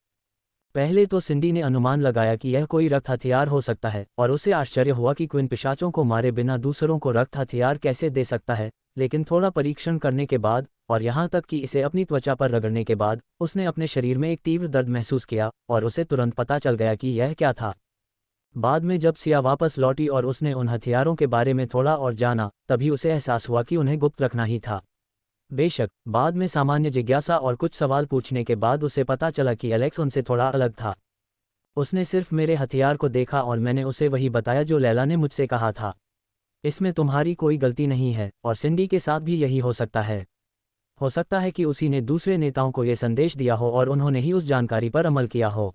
पहले तो सिंडी ने अनुमान लगाया कि यह कोई रक्त हथियार हो सकता है और उसे आश्चर्य हुआ कि क्विन पिशाचों को मारे बिना दूसरों को रक्त हथियार कैसे दे सकता है, लेकिन थोड़ा परीक्षण करने के बाद और यहाँ तक कि इसे अपनी त्वचा पर रगड़ने के बाद उसने अपने शरीर में एक तीव्र दर्द महसूस किया और उसे तुरंत पता चल गया कि यह क्या था। बाद में जब सिया वापस लौटी और उसने उन हथियारों के बारे में थोड़ा और जाना, तभी उसे एहसास हुआ कि उन्हें गुप्त रखना ही था। बेशक बाद में सामान्य जिज्ञासा और कुछ सवाल पूछने के बाद उसे पता चला कि एलेक्स उनसे थोड़ा अलग था। उसने सिर्फ मेरे हथियार को देखा और मैंने उसे वही बताया जो लैला ने मुझसे कहा था। इसमें तुम्हारी कोई गलती नहीं है और सिंडी के साथ भी यही हो सकता है। हो सकता है कि उसी ने दूसरे नेताओं को यह संदेश दिया हो और उन्होंने ही उस जानकारी पर अमल किया हो,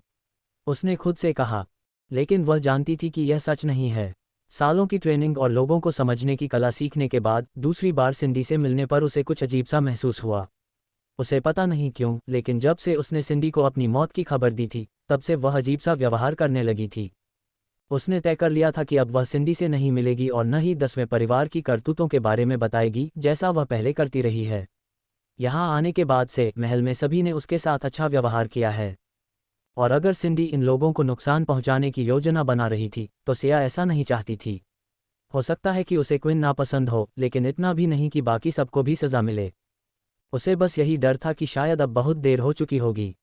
उसने खुद से कहा। लेकिन वह जानती थी कि यह सच नहीं है। सालों की ट्रेनिंग और लोगों को समझने की कला सीखने के बाद दूसरी बार सिंडी से मिलने पर उसे कुछ अजीब सा महसूस हुआ। उसे पता नहीं क्यों, लेकिन जब से उसने सिंडी को अपनी मौत की खबर दी थी तब से वह अजीब सा व्यवहार करने लगी थी। उसने तय कर लिया था कि अब वह सिंडी से नहीं मिलेगी और न ही 10वें परिवार की करतूतों के बारे में बताएगी जैसा वह पहले करती रही है। यहाँ आने के बाद से महल में सभी ने उसके साथ अच्छा व्यवहार किया है, और अगर सिंडी इन लोगों को नुकसान पहुंचाने की योजना बना रही थी तो सिया ऐसा नहीं चाहती थी। हो सकता है कि उसे क्विन नापसंद हो, लेकिन इतना भी नहीं कि बाकी सबको भी सजा मिले। उसे बस यही डर था कि शायद अब बहुत देर हो चुकी होगी।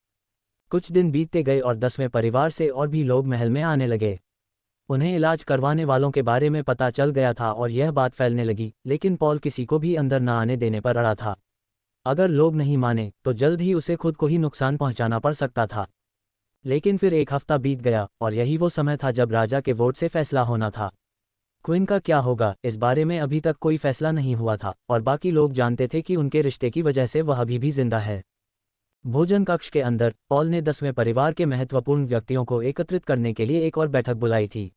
कुछ दिन बीतते गए और 10वें परिवार से और भी लोग महल में आने लगे। उन्हें इलाज करवाने वालों के बारे में पता चल गया था और यह बात फैलने लगी, लेकिन पॉल किसी को भी अंदर न आने देने पर अड़ा था। अगर लोग नहीं माने तो जल्द ही उसे खुद को ही नुकसान पहुंचाना पड़ सकता था। लेकिन फिर एक हफ्ता बीत गया और यही वो समय था जब राजा के वोट से फैसला होना था। क्विन का क्या होगा इस बारे में अभी तक कोई फैसला नहीं हुआ था और बाकी लोग जानते थे कि उनके रिश्ते की वजह से वह अभी भी जिंदा है। भोजन कक्ष के अंदर पॉल ने 10वें परिवार के महत्वपूर्ण व्यक्तियों को एकत्रित करने के लिए एक और बैठक बुलाई थी।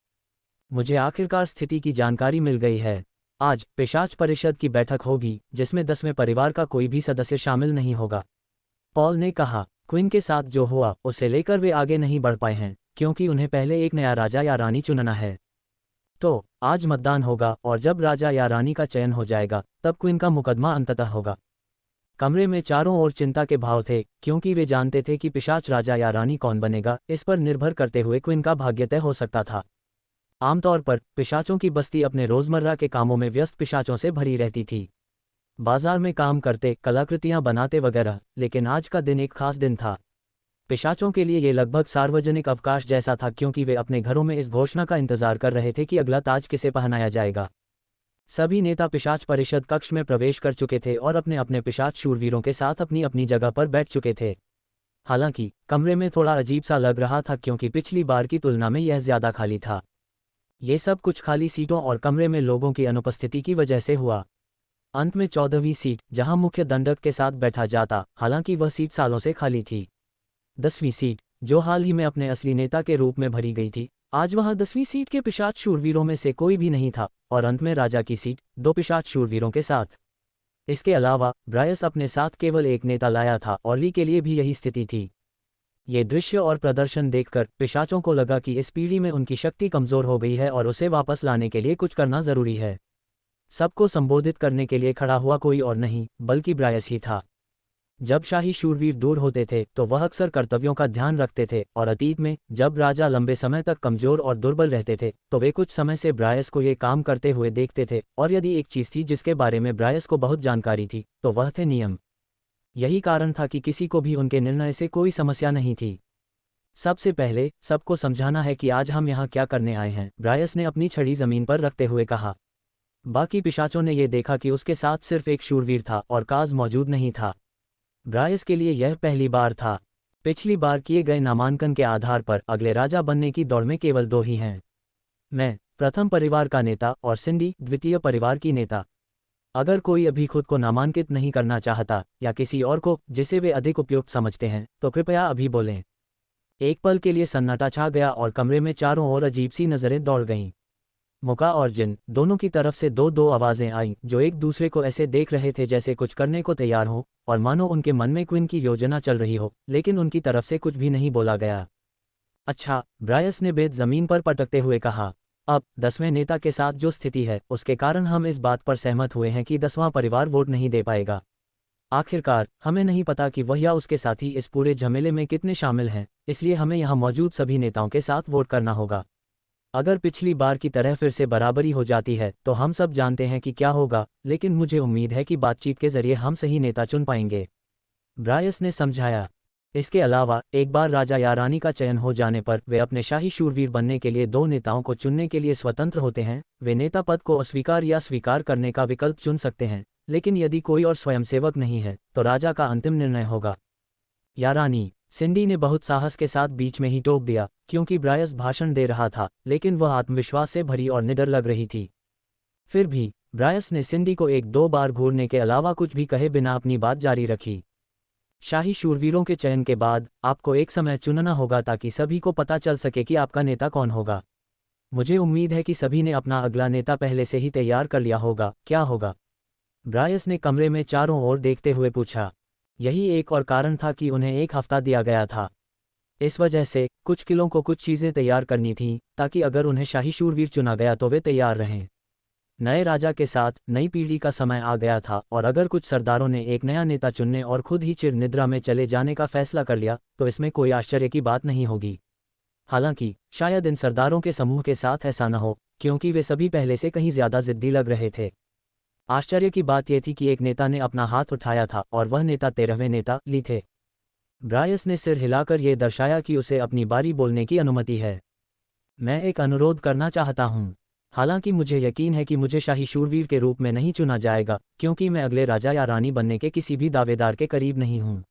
मुझे आखिरकार स्थिति की जानकारी मिल गई है। आज पिशाच परिषद की बैठक होगी जिसमें 10वें परिवार का कोई भी सदस्य शामिल नहीं होगा, पॉल ने कहा। क्विन के साथ जो हुआ उसे लेकर वे आगे नहीं बढ़ पाए हैं क्योंकि उन्हें पहले एक नया राजा या रानी चुनना है। तो आज मतदान होगा और जब राजा या रानी का चयन हो जाएगा तब क्विन का मुकदमा अंततः होगा। कमरे में चारों ओर चिंता के भाव थे क्योंकि वे जानते थे कि पिशाच राजा या रानी कौन बनेगा इस पर निर्भर करते हुए क्विन का भाग्य तय हो सकता था। आमतौर पर पिशाचों की बस्ती अपने रोजमर्रा के कामों में व्यस्त पिशाचों से भरी रहती थी, बाजार में काम करते, कलाकृतियां बनाते वगैरह। लेकिन आज का दिन एक खास दिन था। पिशाचों के लिए ये लगभग सार्वजनिक अवकाश जैसा था क्योंकि वे अपने घरों में इस घोषणा का इंतजार कर रहे थे कि अगला ताज किसे पहनाया जाएगा। सभी नेता पिशाच परिषद कक्ष में प्रवेश कर चुके थे और अपने अपने पिशाच शूरवीरों के साथ अपनी अपनी जगह पर बैठ चुके थे। हालांकि कमरे में थोड़ा अजीब सा लग रहा था क्योंकि पिछली बार की तुलना में यह ज्यादा खाली था। ये सब कुछ खाली सीटों और कमरे में लोगों की अनुपस्थिति की वजह से हुआ। अंत में 14वीं सीट जहां मुख्य दंडक के साथ बैठा जाता, हालांकि वह सीट सालों से खाली थी। 10वीं सीट जो हाल ही में अपने असली नेता के रूप में भरी गई थी, आज वहां 10वीं सीट के पिशाच शूरवीरों में से कोई भी नहीं था और अंत में राजा की सीट 2 पिशाच शूरवीरों के साथ। इसके अलावा ब्रायस अपने साथ केवल एक नेता लाया था और ली के लिए भी यही स्थिति थी। ये दृश्य और प्रदर्शन देखकर पिशाचों को लगा कि इस पीढ़ी में उनकी शक्ति कमजोर हो गई है और उसे वापस लाने के लिए कुछ करना जरूरी है। सबको संबोधित करने के लिए खड़ा हुआ कोई और नहीं बल्कि ब्रायस ही था। जब शाही शूरवीर दूर होते थे तो वह अक्सर कर्तव्यों का ध्यान रखते थे और अतीत में जब राजा लंबे समय तक कमजोर और दुर्बल रहते थे तो वे कुछ समय से ब्रायस को ये काम करते हुए देखते थे। और यदि एक चीज थी जिसके बारे में ब्रायस को बहुत जानकारी थी तो वह थे नियम। यही कारण था कि किसी को भी उनके निर्णय से कोई समस्या नहीं थी। सबसे पहले सबको समझाना है कि आज हम यहाँ क्या करने आए हैं, ब्रायस ने अपनी छड़ी जमीन पर रखते हुए कहा। बाकी पिशाचों ने यह देखा कि उसके साथ सिर्फ एक शूरवीर था और काज मौजूद नहीं था। ब्रायस के लिए यह पहली बार था। पिछली बार किए गए नामांकन के आधार पर अगले राजा बनने की दौड़ में केवल 2 ही हैं, मैं प्रथम परिवार का नेता और सिंडी द्वितीय परिवार की नेता। अगर कोई अभी खुद को नामांकित नहीं करना चाहता या किसी और को जिसे वे अधिक उपयुक्त समझते हैं तो कृपया अभी बोलें। एक पल के लिए सन्नाटा छा गया और कमरे में चारों ओर अजीब सी नजरें दौड़ गईं। मुका और जिन दोनों की तरफ से दो दो आवाज़ें आईं जो एक दूसरे को ऐसे देख रहे थे जैसे कुछ करने को तैयार हों, और मानो उनके मन में क्विन की योजना चल रही हो, लेकिन उनकी तरफ से कुछ भी नहीं बोला गया। अच्छा, ब्रायस ने बेत ज़मीन पर पटकते हुए कहा। अब 10वें नेता के साथ जो स्थिति है उसके कारण हम इस बात पर सहमत हुए हैं कि 10वां परिवार वोट नहीं दे पाएगा। आखिरकार हमें नहीं पता कि वह या उसके साथी इस पूरे झमेले में कितने शामिल हैं, इसलिए हमें यहाँ मौजूद सभी नेताओं के साथ वोट करना होगा। अगर पिछली बार की तरह फिर से बराबरी हो जाती है तो हम सब जानते हैं कि क्या होगा, लेकिन मुझे उम्मीद है कि बातचीत के जरिए हम सही नेता चुन पाएंगे, ब्रायस ने समझाया। इसके अलावा एक बार राजा या रानी का चयन हो जाने पर वे अपने शाही शूरवीर बनने के लिए 2 नेताओं को चुनने के लिए स्वतंत्र होते हैं। वे नेता पद को अस्वीकार या स्वीकार करने का विकल्प चुन सकते हैं, लेकिन यदि कोई और स्वयंसेवक नहीं है तो राजा का अंतिम निर्णय होगा। या रानी, सिंडी ने बहुत साहस के साथ बीच में ही टोक दिया, क्योंकि ब्रायस भाषण दे रहा था, लेकिन वह आत्मविश्वास से भरी और निडर लग रही थी। फिर भी ब्रायस ने सिंडी को 1-2 बार घूरने के अलावा कुछ भी कहे बिना अपनी बात जारी रखी। शाही शूरवीरों के चयन के बाद आपको एक समय चुनना होगा ताकि सभी को पता चल सके कि आपका नेता कौन होगा। मुझे उम्मीद है कि सभी ने अपना अगला नेता पहले से ही तैयार कर लिया होगा। क्या होगा? ब्रायस ने कमरे में चारों ओर देखते हुए पूछा। यही एक और कारण था कि उन्हें 1 हफ्ता दिया गया था। इस वजह से कुछ किलों को कुछ चीज़ें तैयार करनी थीं, ताकि अगर उन्हें शाही शूरवीर चुना गया तो वे तैयार रहें। नए राजा के साथ नई पीढ़ी का समय आ गया था, और अगर कुछ सरदारों ने एक नया नेता चुनने और खुद ही चिर निद्रा में चले जाने का फैसला कर लिया तो इसमें कोई आश्चर्य की बात नहीं होगी। हालांकि शायद इन सरदारों के समूह के साथ ऐसा न हो, क्योंकि वे सभी पहले से कहीं ज़्यादा जिद्दी लग रहे थे। आश्चर्य की बात यह थी कि एक नेता ने अपना हाथ उठाया था और वह नेता 13वें नेता ली थे। ब्रायस ने सिर हिलाकर यह दर्शाया कि उसे अपनी बारी बोलने की अनुमति है। मैं एक अनुरोध करना चाहता हूँ। हालांकि मुझे यकीन है कि मुझे शाही शूरवीर के रूप में नहीं चुना जाएगा, क्योंकि मैं अगले राजा या रानी बनने के किसी भी दावेदार के करीब नहीं हूँ।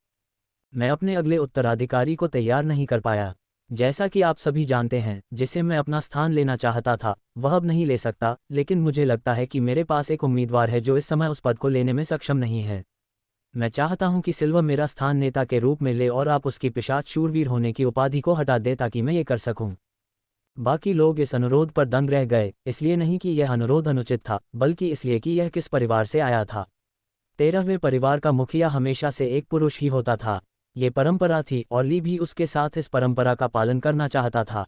मैं अपने अगले उत्तराधिकारी को तैयार नहीं कर पाया। जैसा कि आप सभी जानते हैं, जिसे मैं अपना स्थान लेना चाहता था वह अब नहीं ले सकता, लेकिन मुझे लगता है कि मेरे पास एक उम्मीदवार है जो इस समय उस पद को लेने में सक्षम नहीं है। मैं चाहता हूं कि सिल्वर मेरा स्थान नेता के रूप में ले और आप उसकी पिशाच शूरवीर होने की उपाधि को हटा दे ताकि मैं ये कर सकूं। बाकी लोग इस अनुरोध पर दंग रह गए, इसलिए नहीं कि यह अनुरोध अनुचित था, बल्कि इसलिए कि यह किस परिवार से आया था। 13वें परिवार का मुखिया हमेशा से एक पुरुष ही होता था। ये परंपरा थी और ली भी उसके साथ इस परंपरा का पालन करना चाहता था,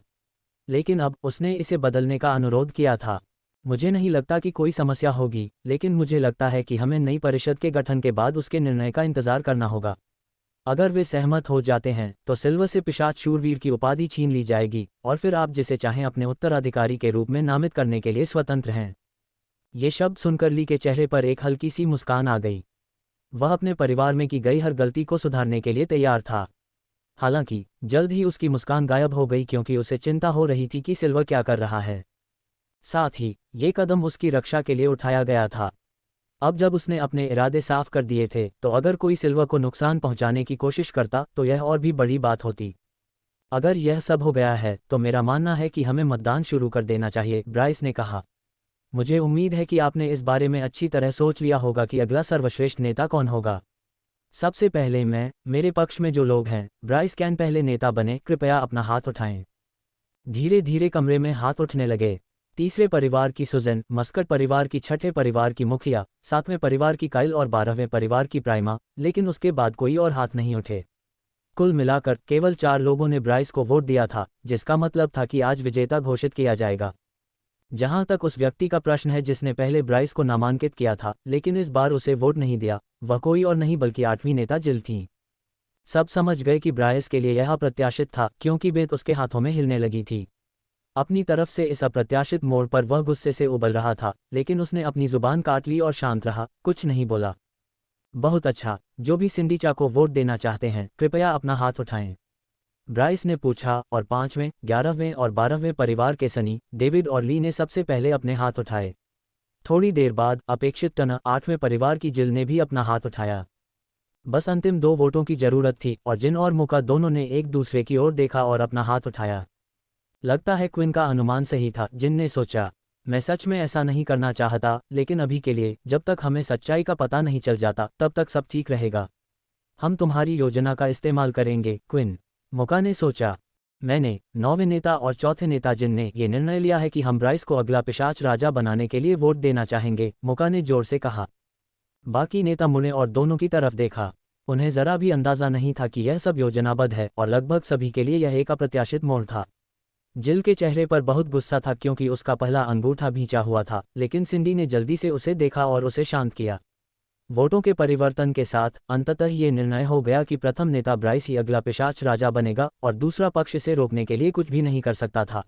लेकिन अब उसने इसे बदलने का अनुरोध किया था। मुझे नहीं लगता कि कोई समस्या होगी, लेकिन मुझे लगता है कि हमें नई परिषद के गठन के बाद उसके निर्णय का इंतजार करना होगा। अगर वे सहमत हो जाते हैं तो सिल्वर से पिशाच शूरवीर की उपाधि छीन ली जाएगी और फिर आप जिसे चाहें अपने उत्तराधिकारी के रूप में नामित करने के लिए स्वतंत्र हैं। ये शब्द सुनकर ली के चेहरे पर एक हल्की सी मुस्कान आ गई। वह अपने परिवार में की गई हर गलती को सुधारने के लिए तैयार था। हालांकि जल्द ही उसकी मुस्कान गायब हो गई, क्योंकि उसे चिंता हो रही थी कि सिल्वर क्या कर रहा है। साथ ही ये कदम उसकी रक्षा के लिए उठाया गया था। अब जब उसने अपने इरादे साफ कर दिए थे तो अगर कोई सिल्वर को नुकसान पहुंचाने की कोशिश करता तो यह और भी बड़ी बात होती। अगर यह सब हो गया है तो मेरा मानना है कि हमें मतदान शुरू कर देना चाहिए, ब्रायस ने कहा। मुझे उम्मीद है कि आपने इस बारे में अच्छी तरह सोच लिया होगा कि अगला सर्वश्रेष्ठ नेता कौन होगा। सबसे पहले मेरे पक्ष में जो लोग हैं, ब्रायस कैन पहले नेता बने, कृपया अपना हाथ उठाएं। धीरे धीरे कमरे में हाथ उठने लगे। तीसरे परिवार की सुजन, मस्कट परिवार की, छठे परिवार की मुखिया, 7वें परिवार की काइल और 12वें परिवार की प्राइमा, लेकिन उसके बाद कोई और हाथ नहीं उठे। कुल मिलाकर केवल 4 लोगों ने ब्रायस को वोट दिया था, जिसका मतलब था कि आज विजेता घोषित किया जाएगा। जहां तक उस व्यक्ति का प्रश्न है जिसने पहले ब्रायस को नामांकित किया था लेकिन इस बार उसे वोट नहीं दिया, वह कोई और नहीं बल्कि 8वीं नेता जिल थी। सब समझ गए कि ब्रायस के लिए यह अप्रत्याशित था, क्योंकि बेत उसके हाथों में हिलने लगी थी। अपनी तरफ से इस अप्रत्याशित मोड़ पर वह गुस्से से उबल रहा था, लेकिन उसने अपनी जुबान काट ली और शांत रहा, कुछ नहीं बोला। बहुत अच्छा, जो भी सिंडीचा को वोट देना चाहते हैं कृपया अपना हाथ उठाएं, ब्रायस ने पूछा, और 5वें, 11वें और 12वें परिवार के सनी, डेविड और ली ने सबसे पहले अपने हाथ उठाए। थोड़ी देर बाद अपेक्षित टन 8वें परिवार की जिल ने भी अपना हाथ उठाया। बस अंतिम 2 वोटों की जरूरत थी और जिन और मुका दोनों ने एक दूसरे की ओर देखा और अपना हाथ उठाया। लगता है क्विन का अनुमान सही था, जिन ने सोचा। मैं सच में ऐसा नहीं करना चाहता, लेकिन अभी के लिए जब तक हमें सच्चाई का पता नहीं चल जाता तब तक सब ठीक रहेगा। हम तुम्हारी योजना का इस्तेमाल करेंगे, क्विन, मुका ने सोचा। मैंने, नौवें नेता और चौथे नेता जिन ने ये निर्णय लिया है कि हम ब्राइस को अगला पिशाच राजा बनाने के लिए वोट देना चाहेंगे, मोका ने जोर से कहा। बाकी नेता मुड़े और दोनों की तरफ देखा। उन्हें जरा भी अंदाजा नहीं था कि यह सब योजनाबद्ध है और लगभग सभी के लिए यह एक अप्रत्याशित मोड़ था। जिल के चेहरे पर बहुत गुस्सा था क्योंकि उसका पहला अंगूठा भींचा हुआ था, लेकिन सिंडी ने जल्दी से उसे देखा और उसे शांत किया। वोटों के परिवर्तन के साथ अंततः ये निर्णय हो गया कि प्रथम नेता ब्राइस ही अगला पिशाच राजा बनेगा और दूसरा पक्ष इसे रोकने के लिए कुछ भी नहीं कर सकता था।